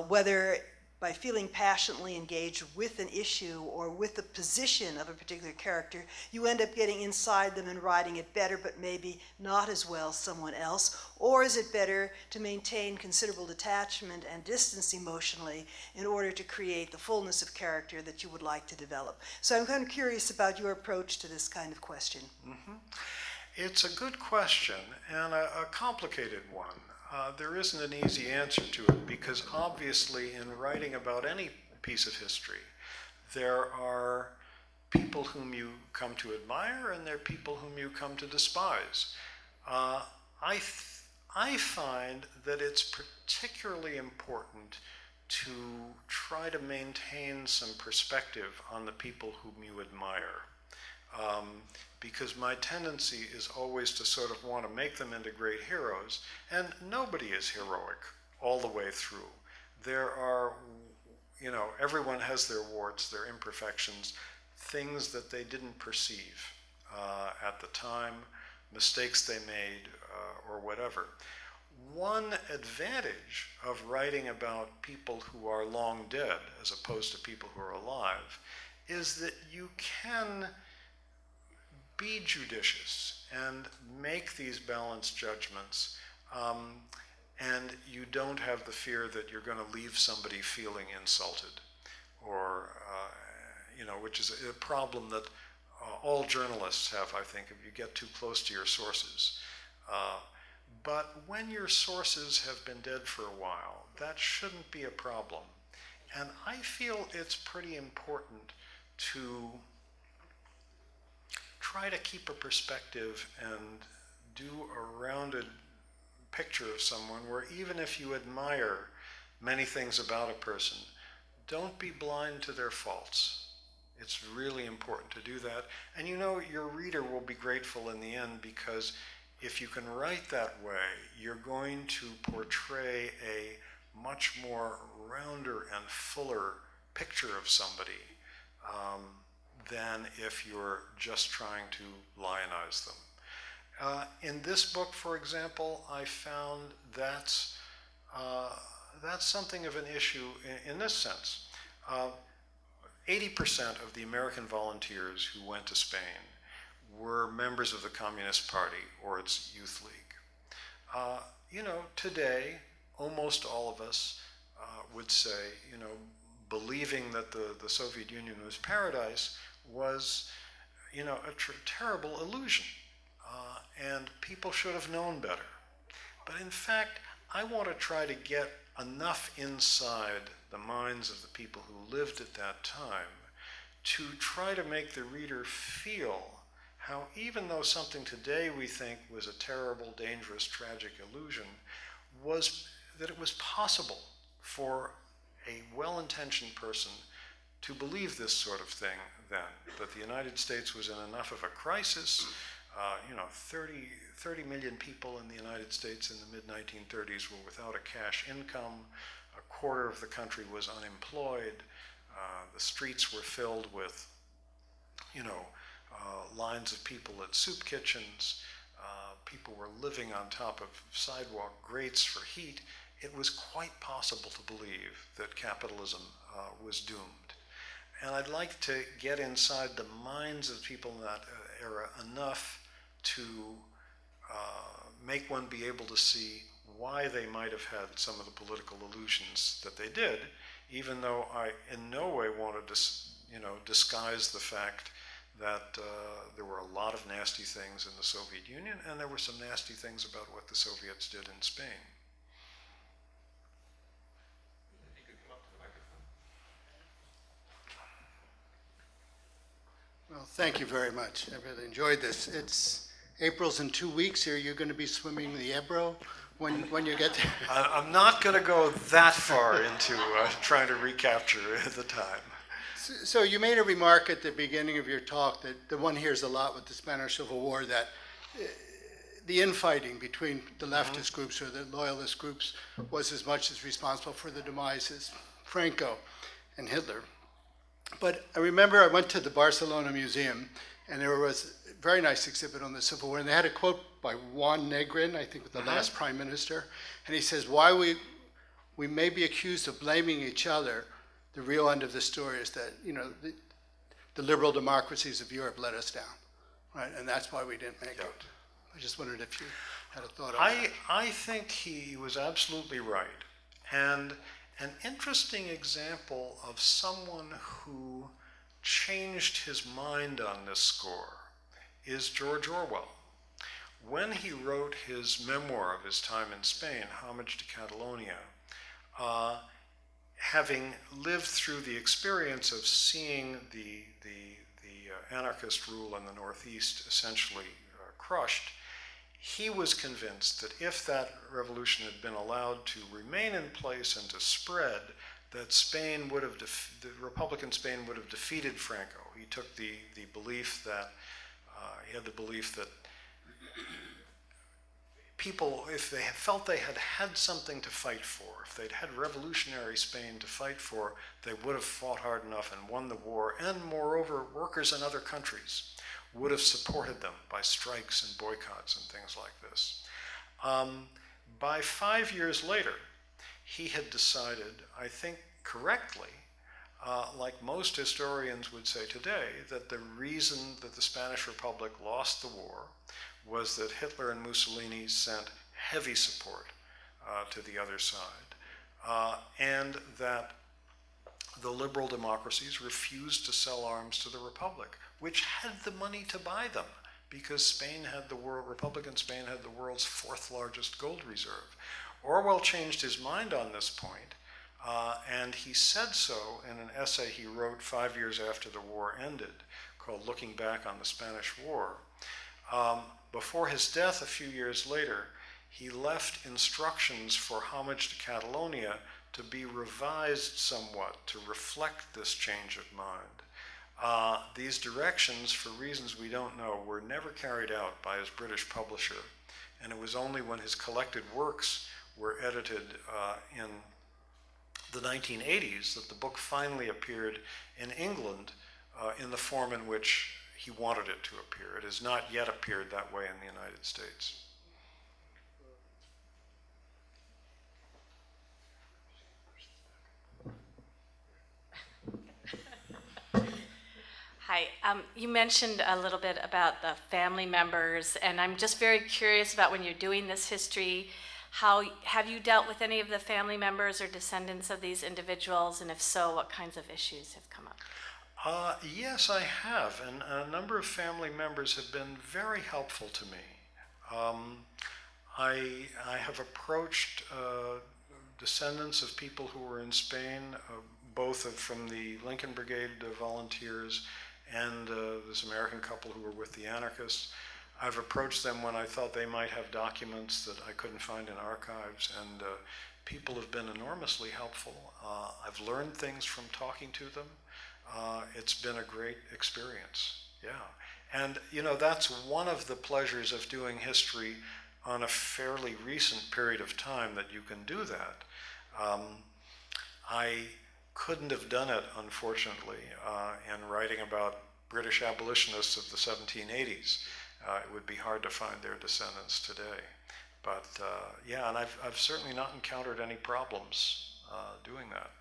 whether by feeling passionately engaged with an issue or with the position of a particular character, you end up getting inside them and writing it better, but maybe not as well as someone else? Or is it better to maintain considerable detachment and distance emotionally in order to create the fullness of character that you would like to develop? So I'm kind of curious about your approach to this kind of question. It's a good question and a complicated one. There isn't an easy answer to it because obviously in writing about any piece of history, there are people whom you come to admire and there are people whom you come to despise. I find that it's particularly important to try to maintain some perspective on the people whom you admire. Because my tendency is always to sort of want to make them into great heroes, and nobody is heroic all the way through. There are, everyone has their warts, their imperfections, things that they didn't perceive at the time, mistakes they made, or whatever. One advantage of writing about people who are long dead, as opposed to people who are alive, is that you can be judicious and make these balanced judgments, and you don't have the fear that you're going to leave somebody feeling insulted, or which is a problem that all journalists have, I think, if you get too close to your sources. But when your sources have been dead for a while, that shouldn't be a problem. And I feel it's pretty important to try to keep a perspective and do a rounded picture of someone where even if you admire many things about a person, don't be blind to their faults. It's really important to do that. And your reader will be grateful in the end because if you can write that way, you're going to portray a much more rounder and fuller picture of somebody than if you're just trying to lionize them. In this book, for example, I found that's something of an issue in this sense. 80% of the American volunteers who went to Spain were members of the Communist Party or its youth league. Today, almost all of us would say, believing that the Soviet Union was paradise was, a terrible illusion. And people should have known better. But in fact, I want to try to get enough inside the minds of the people who lived at that time to try to make the reader feel how even though something today we think was a terrible, dangerous, tragic illusion, that it was possible for a well-intentioned person to believe this sort of thing then, that the United States was in enough of a crisis. 30 million people in the United States in the mid-1930s were without a cash income. A quarter of the country was unemployed. The streets were filled with, lines of people at soup kitchens. People were living on top of sidewalk grates for heat. It was quite possible to believe that capitalism was doomed. And I'd like to get inside the minds of people in that era enough to make one be able to see why they might have had some of the political illusions that they did, even though I in no way wanted to, disguise the fact that there were a lot of nasty things in the Soviet Union, and there were some nasty things about what the Soviets did in Spain. You could come up to the microphone. Well, thank you very much. I really enjoyed this. April's in 2 weeks here. You're going to be swimming the Ebro when you get there. I'm not going to go that far into trying to recapture the time. So you made a remark at the beginning of your talk that the one hears a lot with the Spanish Civil War, that the infighting between the leftist groups or the loyalist groups was as much as responsible for the demise as Franco and Hitler. But I remember I went to the Barcelona Museum, and there was a very nice exhibit on the Civil War, and they had a quote by Juan Negron, I think the last prime minister, and he says, why we may be accused of blaming each other, the real end of the story is that, you know, the liberal democracies of Europe let us down, right? And that's why we didn't make it. I just wondered if you had a thought on that. I think he was absolutely right. And an interesting example of someone who changed his mind on this score is George Orwell. When he wrote his memoir of his time in Spain, Homage to Catalonia, having lived through the experience of seeing the anarchist rule in the Northeast essentially crushed, he was convinced that if that revolution had been allowed to remain in place and to spread, that Spain would have, the Republican Spain would have defeated Franco. He took the belief that, he had the belief that people, if they felt they had had something to fight for, if they'd had revolutionary Spain to fight for, they would have fought hard enough and won the war. And moreover, workers in other countries would have supported them by strikes and boycotts and things like this. By 5 years later, he had decided, I think correctly, like most historians would say today, that the reason that the Spanish Republic lost the war was that Hitler and Mussolini sent heavy support to the other side, and that the liberal democracies refused to sell arms to the Republic, which had the money to buy them, because Spain had the world, Republican Spain had the world's fourth largest gold reserve. Orwell changed his mind on this point, and he said so in an essay he wrote 5 years after the war ended, called Looking Back on the Spanish War. Before his death a few years later, he left instructions for Homage to Catalonia to be revised somewhat to reflect this change of mind. These directions, for reasons we don't know, were never carried out by his British publisher, and it was only when his collected works were edited in the 1980s that the book finally appeared in England in the form in which he wanted it to appear. It has not yet appeared that way in the United States. Hi, you mentioned a little bit about the family members, and I'm just very curious about when you're doing this history, how have you dealt with any of the family members or descendants of these individuals, and if so, what kinds of issues have come up? Yes, I have, and a number of family members have been very helpful to me. I have approached descendants of people who were in Spain, both from the Lincoln Brigade volunteers and this American couple who were with the anarchists. I've approached them when I thought they might have documents that I couldn't find in archives, and people have been enormously helpful. I've learned things from talking to them. It's been a great experience, yeah. And, you know, that's one of the pleasures of doing history on a fairly recent period of time, that you can do that. I couldn't have done it, unfortunately, in writing about British abolitionists of the 1780s. It would be hard to find their descendants today. But yeah, and I've certainly not encountered any problems doing that.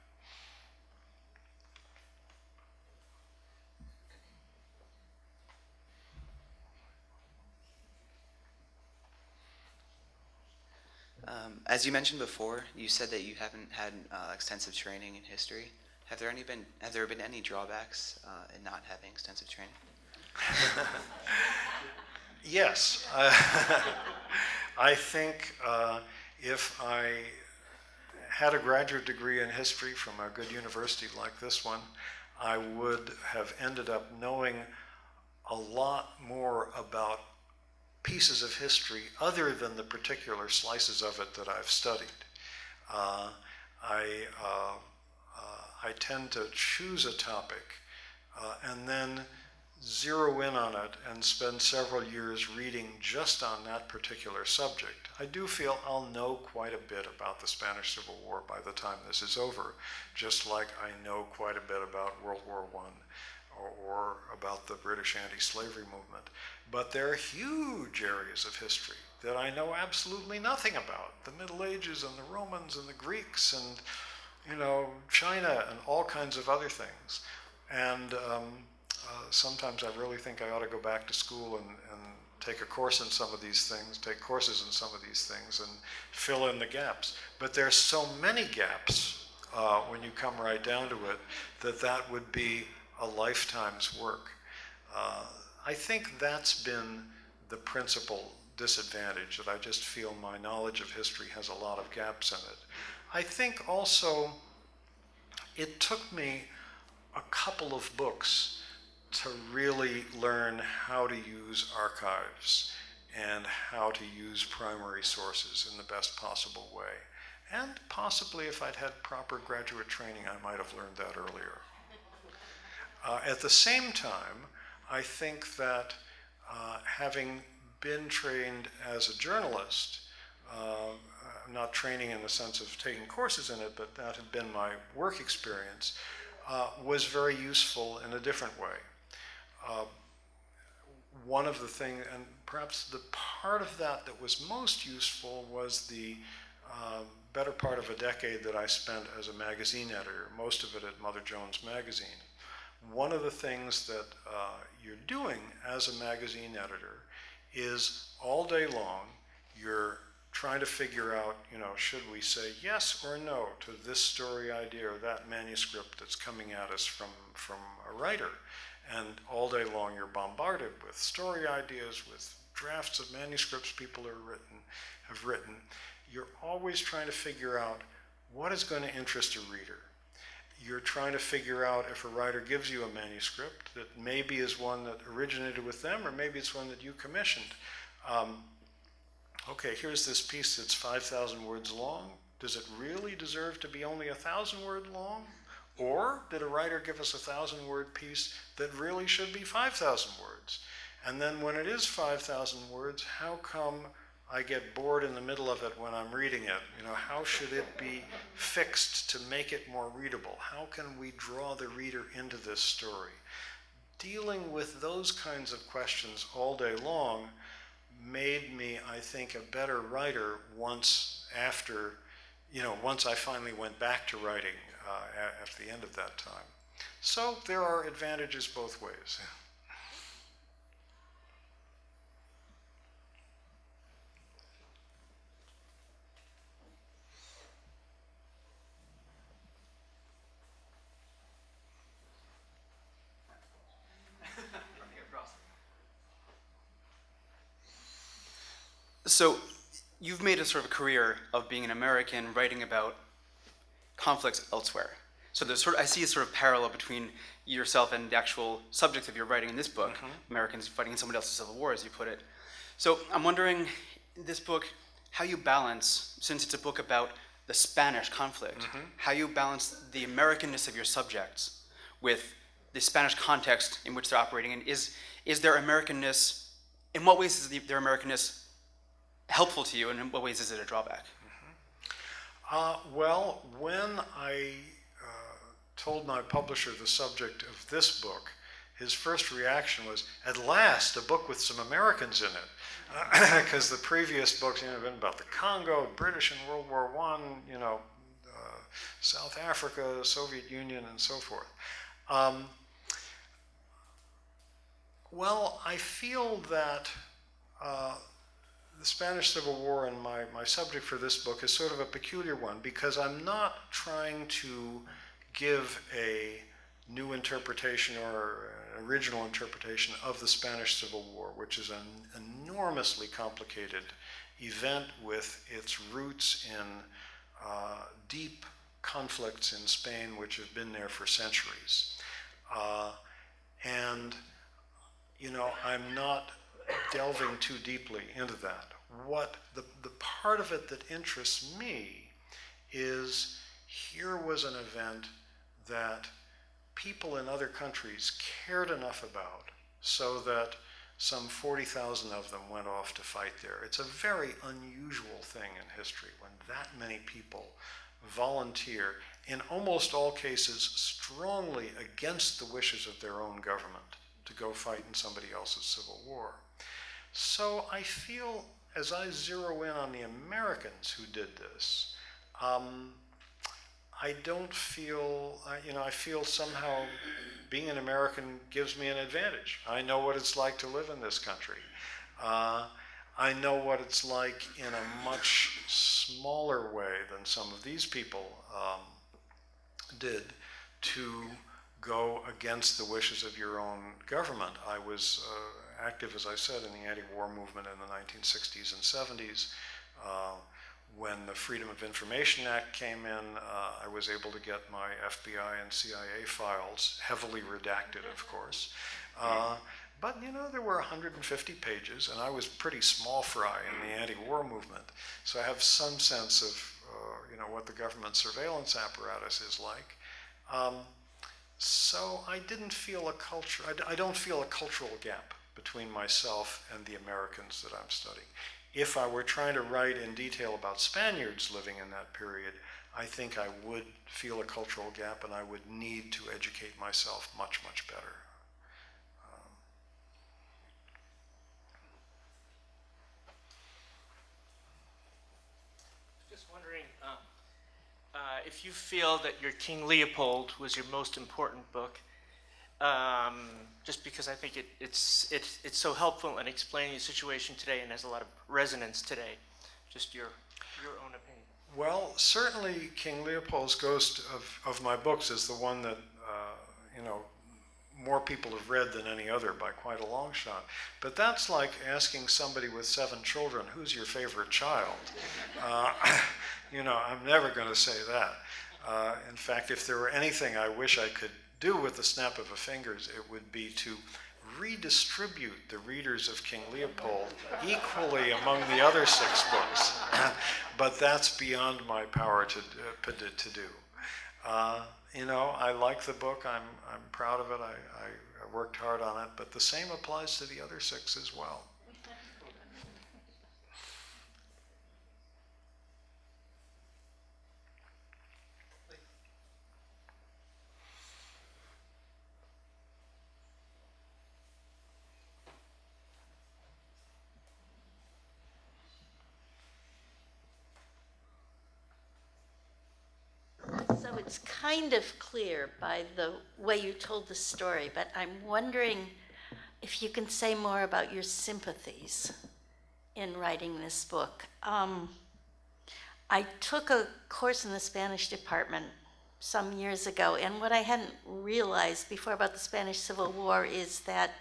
As you mentioned before, you said that you haven't had extensive training in history. Have there been any drawbacks in not having extensive training? Yes. I think if I had a graduate degree in history from a good university like this one, I would have ended up knowing a lot more about pieces of history other than the particular slices of it that I've studied. I tend to choose a topic and then zero in on it and spend several years reading just on that particular subject, I do feel I'll know quite a bit about the Spanish Civil War by the time this is over, just like I know quite a bit about World War I or about the British anti-slavery movement. But there are huge areas of history that I know absolutely nothing about. The Middle Ages and the Romans and the Greeks and, China and all kinds of other things. And sometimes I really think I ought to go back to school and take a course in some of these things, take courses in some of these things and fill in the gaps. But there's so many gaps when you come right down to it that would be a lifetime's work. I think that's been the principal disadvantage, that I just feel my knowledge of history has a lot of gaps in it. I think also it took me a couple of books to really learn how to use archives and how to use primary sources in the best possible way. And possibly if I'd had proper graduate training, I might have learned that earlier. At the same time, I think that having been trained as a journalist, not training in the sense of taking courses in it, but that had been my work experience, was very useful in a different way. One of the things, and perhaps the part of that was most useful, was the better part of a decade that I spent as a magazine editor, most of it at Mother Jones Magazine. One of the things that you're doing as a magazine editor is all day long you're trying to figure out, should we say yes or no to this story idea or that manuscript that's coming at us from a writer. And all day long you're bombarded with story ideas, with drafts of manuscripts people have written. You're always trying to figure out what is going to interest a reader. You're trying to figure out if a writer gives you a manuscript that maybe is one that originated with them or maybe it's one that you commissioned. Okay, here's this piece that's 5,000 words long. Does it really deserve to be only 1,000 word long? Or did a writer give us a 1,000-word piece that really should be 5,000 words? And then when it is 5,000 words, how come I get bored in the middle of it when I'm reading it? How should it be fixed to make it more readable? How can we draw the reader into this story? Dealing with those kinds of questions all day long made me, I think, a better writer once I finally went back to writing at the end of that time. So there are advantages both ways. So you've made a sort of a career of being an American writing about conflicts elsewhere. So there's I see a sort of parallel between yourself and the actual subject of your writing in this book, Americans fighting in somebody else's civil war, as you put it. So I'm wondering, in this book, how you balance, since it's a book about the Spanish conflict, how you balance the Americanness of your subjects with the Spanish context in which they're operating in. Is their Americanness, in what ways is their Americanness helpful to you, and in what ways is it a drawback? Well, when I told my publisher the subject of this book, his first reaction was, at last, a book with some Americans in it. Because the previous books have been about the Congo, British in World War I, South Africa, Soviet Union, and so forth. Well, I feel that the Spanish Civil War and my subject for this book is sort of a peculiar one, because I'm not trying to give a new interpretation or an original interpretation of the Spanish Civil War, which is an enormously complicated event with its roots in deep conflicts in Spain which have been there for centuries. And I'm not delving too deeply into that. What the part of it that interests me is, here was an event that people in other countries cared enough about so that some 40,000 of them went off to fight there. It's a very unusual thing in history when that many people volunteer, in almost all cases strongly against the wishes of their own government, to go fight in somebody else's civil war. So I feel, as I zero in on the Americans who did this, I don't feel, I feel somehow being an American gives me an advantage. I know what it's like to live in this country. I know what it's like in a much smaller way than some of these people did to go against the wishes of your own government. I was active, as I said, in the anti-war movement in the 1960s and 70s. When the Freedom of Information Act came in, I was able to get my FBI and CIA files, heavily redacted, of course. But, there were 150 pages, and I was pretty small fry in the anti-war movement. So I have some sense of, what the government surveillance apparatus is like. So I didn't feel I don't feel a cultural gap between myself and the Americans that I'm studying. If I were trying to write in detail about Spaniards living in that period, I think I would feel a cultural gap and I would need to educate myself much, much better. Just wondering if you feel that your King Leopold was your most important book, just because I think it's so helpful in explaining the situation today and has a lot of resonance today. Just your own opinion. Well, certainly King Leopold's Ghost of my books is the one that, more people have read than any other by quite a long shot. But that's like asking somebody with 7 children, who's your favorite child? I'm never going to say that. In fact, if there were anything I wish I could do with the snap of a fingers, it would be to redistribute the readers of King Leopold equally among the other 6 books. But that's beyond my power to do. I like the book. I'm proud of it. I worked hard on it. But the same applies to the other 6 as well. So it's kind of clear by the way you told the story, but I'm wondering if you can say more about your sympathies in writing this book. I took a course in the Spanish department some years ago, and what I hadn't realized before about the Spanish Civil War is that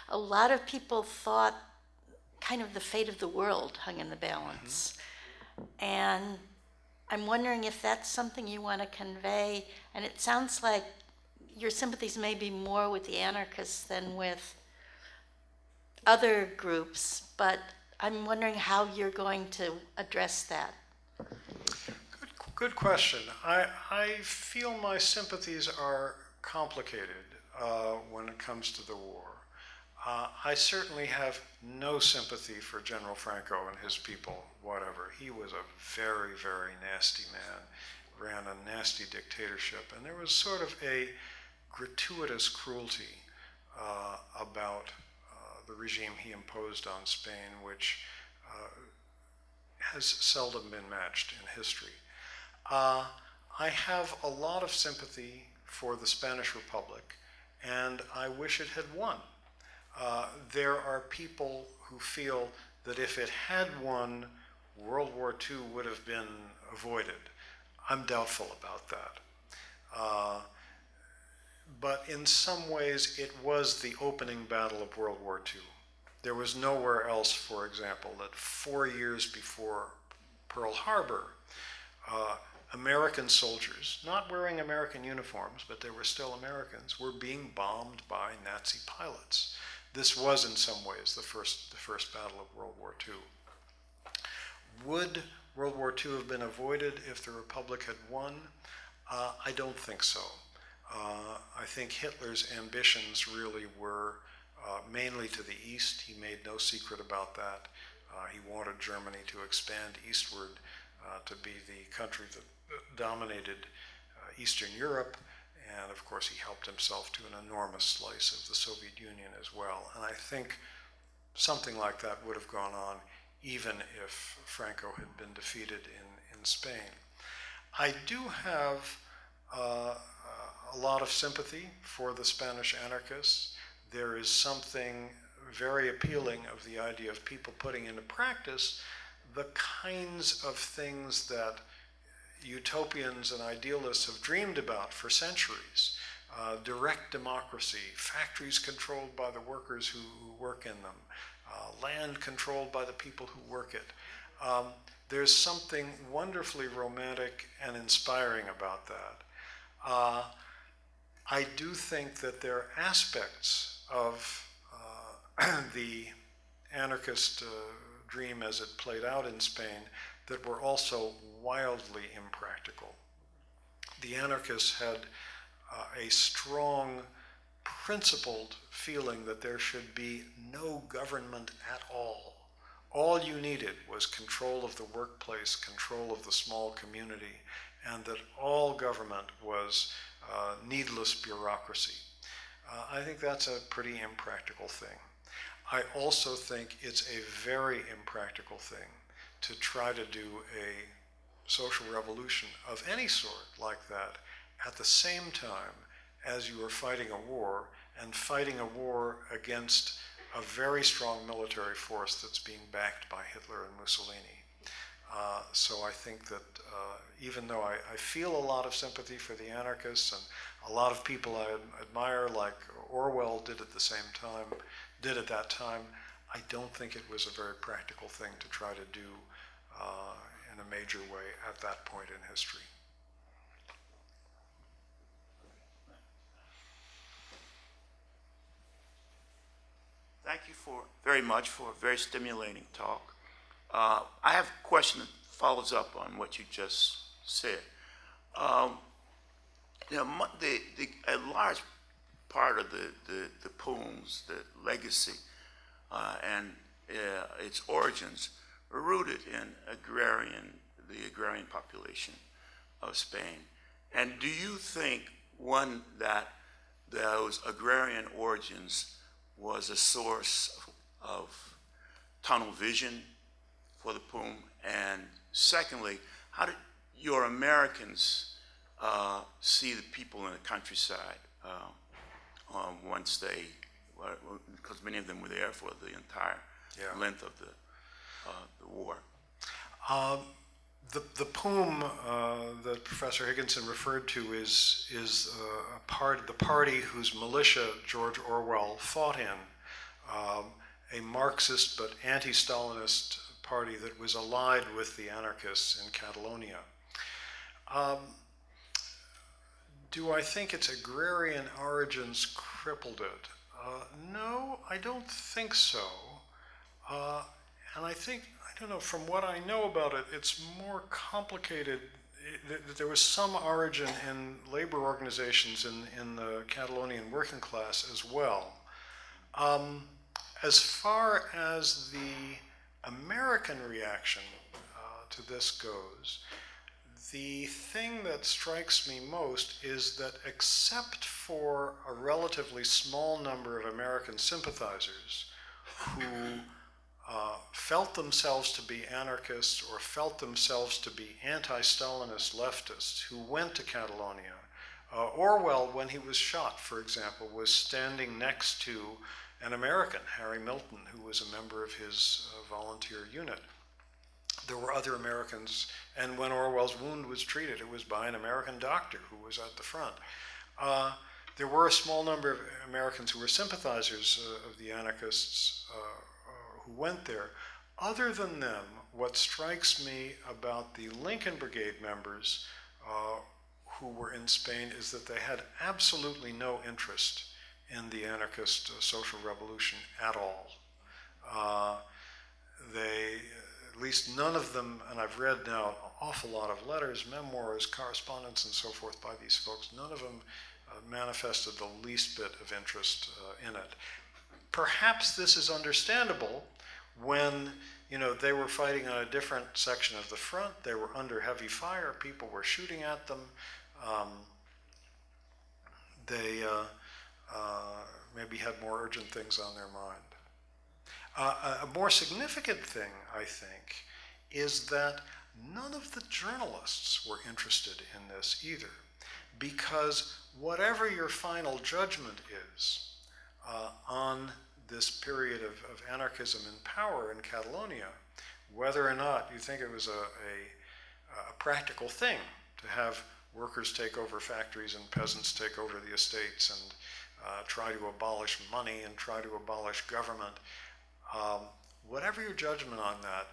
a lot of people thought kind of the fate of the world hung in the balance. And I'm wondering if that's something you want to convey, and it sounds like your sympathies may be more with the anarchists than with other groups, but I'm wondering how you're going to address that. Good question. I feel my sympathies are complicated when it comes to the war. I certainly have no sympathy for General Franco and his people, whatever. He was a very, very nasty man, ran a nasty dictatorship, and there was sort of a gratuitous cruelty about the regime he imposed on Spain, which has seldom been matched in history. I have a lot of sympathy for the Spanish Republic, and I wish it had won. There are people who feel that if it had won, World War II would have been avoided. I'm doubtful about that. But in some ways, it was the opening battle of World War II. There was nowhere else, for example, that 4 years before Pearl Harbor, American soldiers, not wearing American uniforms, but they were still Americans, were being bombed by Nazi pilots. This was, in some ways, the first battle of World War II. Would World War II have been avoided if the Republic had won? I don't think so. I think Hitler's ambitions really were mainly to the east. He made no secret about that. He wanted Germany to expand eastward to be the country that dominated Eastern Europe. And of course, he helped himself to an enormous slice of the Soviet Union as well. And I think something like that would have gone on even if Franco had been defeated in Spain. I do have a lot of sympathy for the Spanish anarchists. There is something very appealing of the idea of people putting into practice the kinds of things that utopians and idealists have dreamed about for centuries. Direct democracy, factories controlled by the workers who work in them, land controlled by the people who work it. There's something wonderfully romantic and inspiring about that. I do think that there are aspects of the anarchist dream as it played out in Spain that were also wildly impractical. The anarchists had a strong, principled feeling that there should be no government at all. All you needed was control of the workplace, control of the small community, and that all government was needless bureaucracy. I think that's a pretty impractical thing. I also think it's a very impractical thing to try to do a social revolution of any sort like that at the same time as you are fighting a war, and fighting a war against a very strong military force that's being backed by Hitler and Mussolini. So I think that even though I feel a lot of sympathy for the anarchists, and a lot of people I admire, like Orwell did at that time, I don't think it was a very practical thing to try to do in a major way at that point in history. Thank you very much for a very stimulating talk. I have a question that follows up on what you just said. A large part of the poems, the legacy, and its origins are rooted in the agrarian population of Spain. And do you think, one, that those agrarian origins was a source of tunnel vision for the poem? And secondly, how did your Americans see the people in the countryside once they, because many of them were there for the entire length of the war? The poem that Professor Higginson referred to is the party whose militia George Orwell fought in, a Marxist but anti-Stalinist party that was allied with the anarchists in Catalonia. Do I think its agrarian origins crippled it? No, I don't think so. And I think, I don't know, from what I know about it, it's more complicated. There was some origin in labor organizations in the Catalonian working class as well. As far as the American reaction to this goes, the thing that strikes me most is that except for a relatively small number of American sympathizers who felt themselves to be anarchists or felt themselves to be anti-Stalinist leftists who went to Catalonia. Orwell, when he was shot, for example, was standing next to an American, Harry Milton, who was a member of his volunteer unit. There were other Americans, and when Orwell's wound was treated, it was by an American doctor who was at the front. There were a small number of Americans who were sympathizers of the anarchists who went there. Other than them, what strikes me about the Lincoln Brigade members who were in Spain is that they had absolutely no interest in the anarchist social revolution at all. At least none of them, and I've read now an awful lot of letters, memoirs, correspondence, and so forth by these folks, none of them manifested the least bit of interest in it. perhaps this is understandable when, you know, they were fighting on a different section of the front, they were under heavy fire, people were shooting at them, they maybe had more urgent things on their mind. A more significant thing, I think, is that none of the journalists were interested in this either, because whatever your final judgment is on this period of anarchism in power in Catalonia, whether or not you think it was a practical thing to have workers take over factories and peasants take over the estates and try to abolish money and try to abolish government, whatever your judgment on that,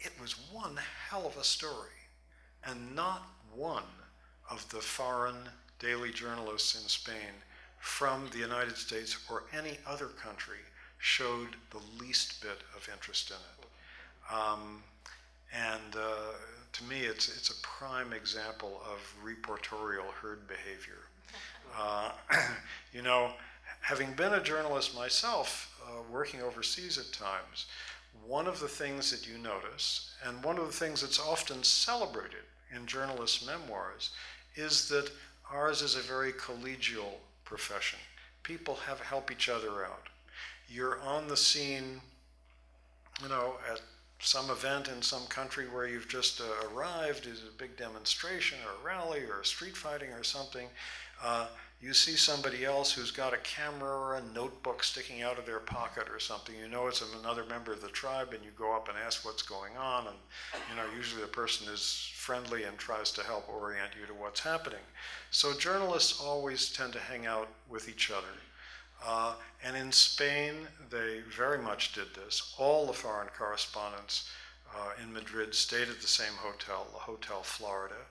it was one hell of a story. And not one of the foreign daily journalists in Spain from the United States or any other country showed the least bit of interest in it. To me, it's a prime example of reportorial herd behavior. You know, having been a journalist myself, working overseas at times, one of the things that you notice, and one of the things that's often celebrated in journalists' memoirs, is that ours is a very collegial profession. People help each other out. You're on the scene, you know, at some event in some country where you've just arrived, is a big demonstration or a rally or a street fighting or something. You see somebody else who's got a camera or a notebook sticking out of their pocket or something. You know it's another member of the tribe, and you go up and ask what's going on, and you know usually the person is friendly and tries to help orient you to what's happening. So journalists always tend to hang out with each other. And in Spain, they very much did this. All the foreign correspondents in Madrid stayed at the same hotel, the Hotel Florida.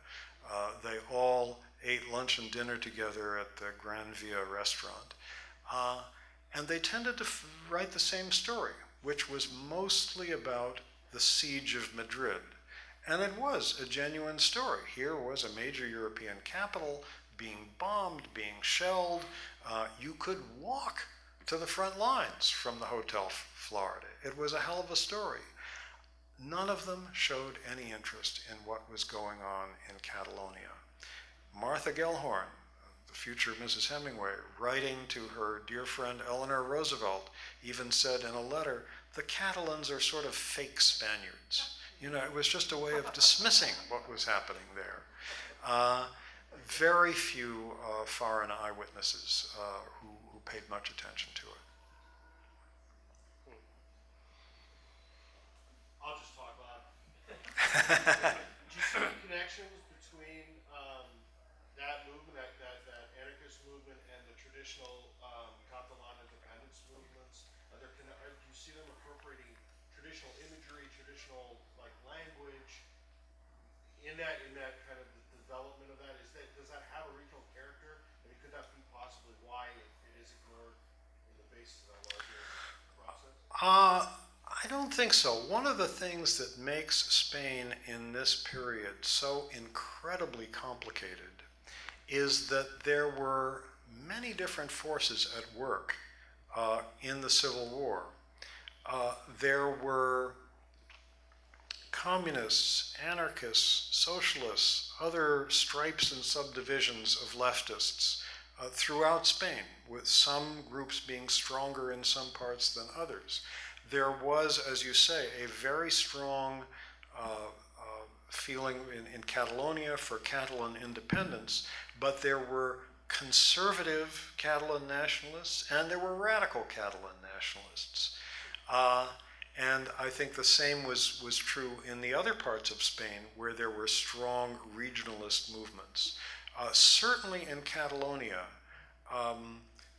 They all ate lunch and dinner together at the Gran Via restaurant. And they tended to write the same story, which was mostly about the siege of Madrid. And it was a genuine story. Here was a major European capital being bombed, being shelled. You could walk to the front lines from the Hotel Florida. It was a hell of a story. None of them showed any interest in what was going on in Catalonia. Martha Gellhorn, the future Mrs. Hemingway, writing to her dear friend Eleanor Roosevelt, even said in a letter, the Catalans are sort of fake Spaniards. You know, it was just a way of dismissing what was happening there. Very few foreign eyewitnesses who paid much attention to it. I'll just talk loud. Do you see connections between that movement, that anarchist movement, and the traditional Catalan independence movements? Do you see them appropriating traditional imagery, traditional like language in that kind of the development of that? Does that have a regional character? I mean, could that be possibly why it is ignored in the basis of that larger process? I don't think so. One of the things that makes Spain in this period so incredibly complicated is that there were many different forces at work in the Civil War. There were communists, anarchists, socialists, other stripes and subdivisions of leftists throughout Spain, with some groups being stronger in some parts than others. There was, as you say, a very strong feeling in Catalonia for Catalan independence, but there were conservative Catalan nationalists and there were radical Catalan nationalists. And I think the same was true in the other parts of Spain where there were strong regionalist movements. Certainly in Catalonia,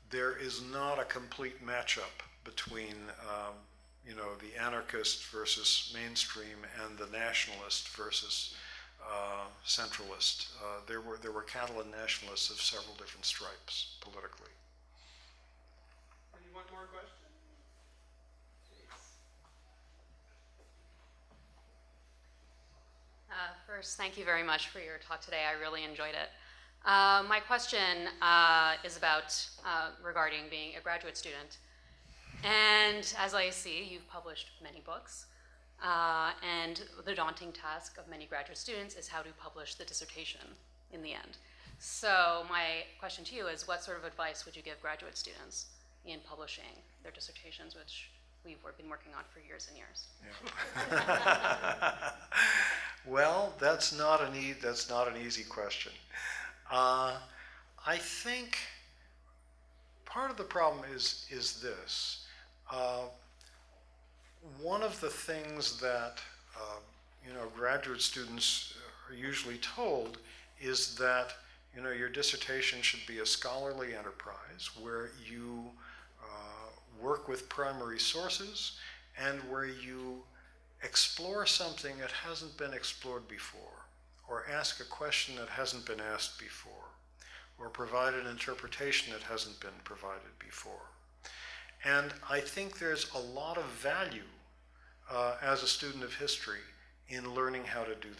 there is not a complete matchup between the anarchist versus mainstream and the nationalist versus centralist. There were Catalan nationalists of several different stripes politically. Any one more question? First, thank you very much for your talk today. I really enjoyed it. My question is about regarding being a graduate student. And as I see, you've published many books. And the daunting task of many graduate students is how to publish the dissertation in the end. So my question to you is, what sort of advice would you give graduate students in publishing their dissertations, which we've been working on for years and years? Yeah. Well, that's not an easy question. I think part of the problem is this. One of the things that graduate students are usually told is that your dissertation should be a scholarly enterprise where you work with primary sources and where you explore something that hasn't been explored before, or ask a question that hasn't been asked before, or provide an interpretation that hasn't been provided before. And I think there's a lot of value as a student of history in learning how to do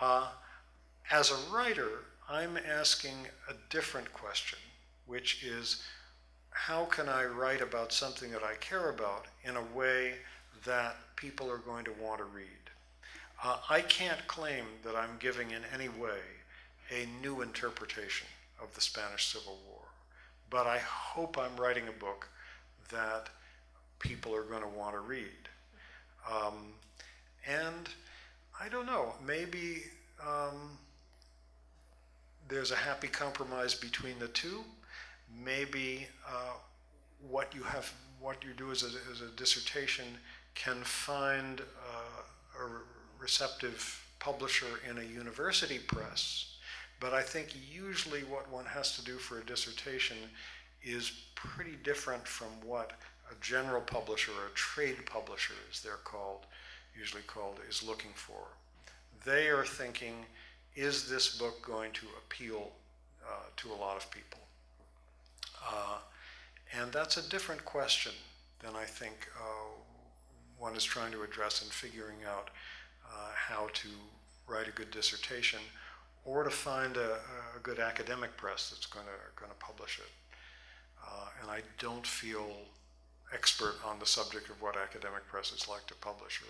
that. As a writer, I'm asking a different question, which is, how can I write about something that I care about in a way that people are going to want to read? I can't claim that I'm giving in any way a new interpretation of the Spanish Civil War, but I hope I'm writing a book that people are going to want to read. And I don't know, maybe there's a happy compromise between the two. Maybe what you do as a dissertation can find a receptive publisher in a university press, but I think usually what one has to do for a dissertation is pretty different from what a general publisher or a trade publisher, as they're usually called, is looking for. They are thinking, is this book going to appeal to a lot of people? And that's a different question than I think one is trying to address in figuring out how to write a good dissertation, or to find a good academic press that's going to publish it. And I don't feel expert on the subject of what academic presses like to publish or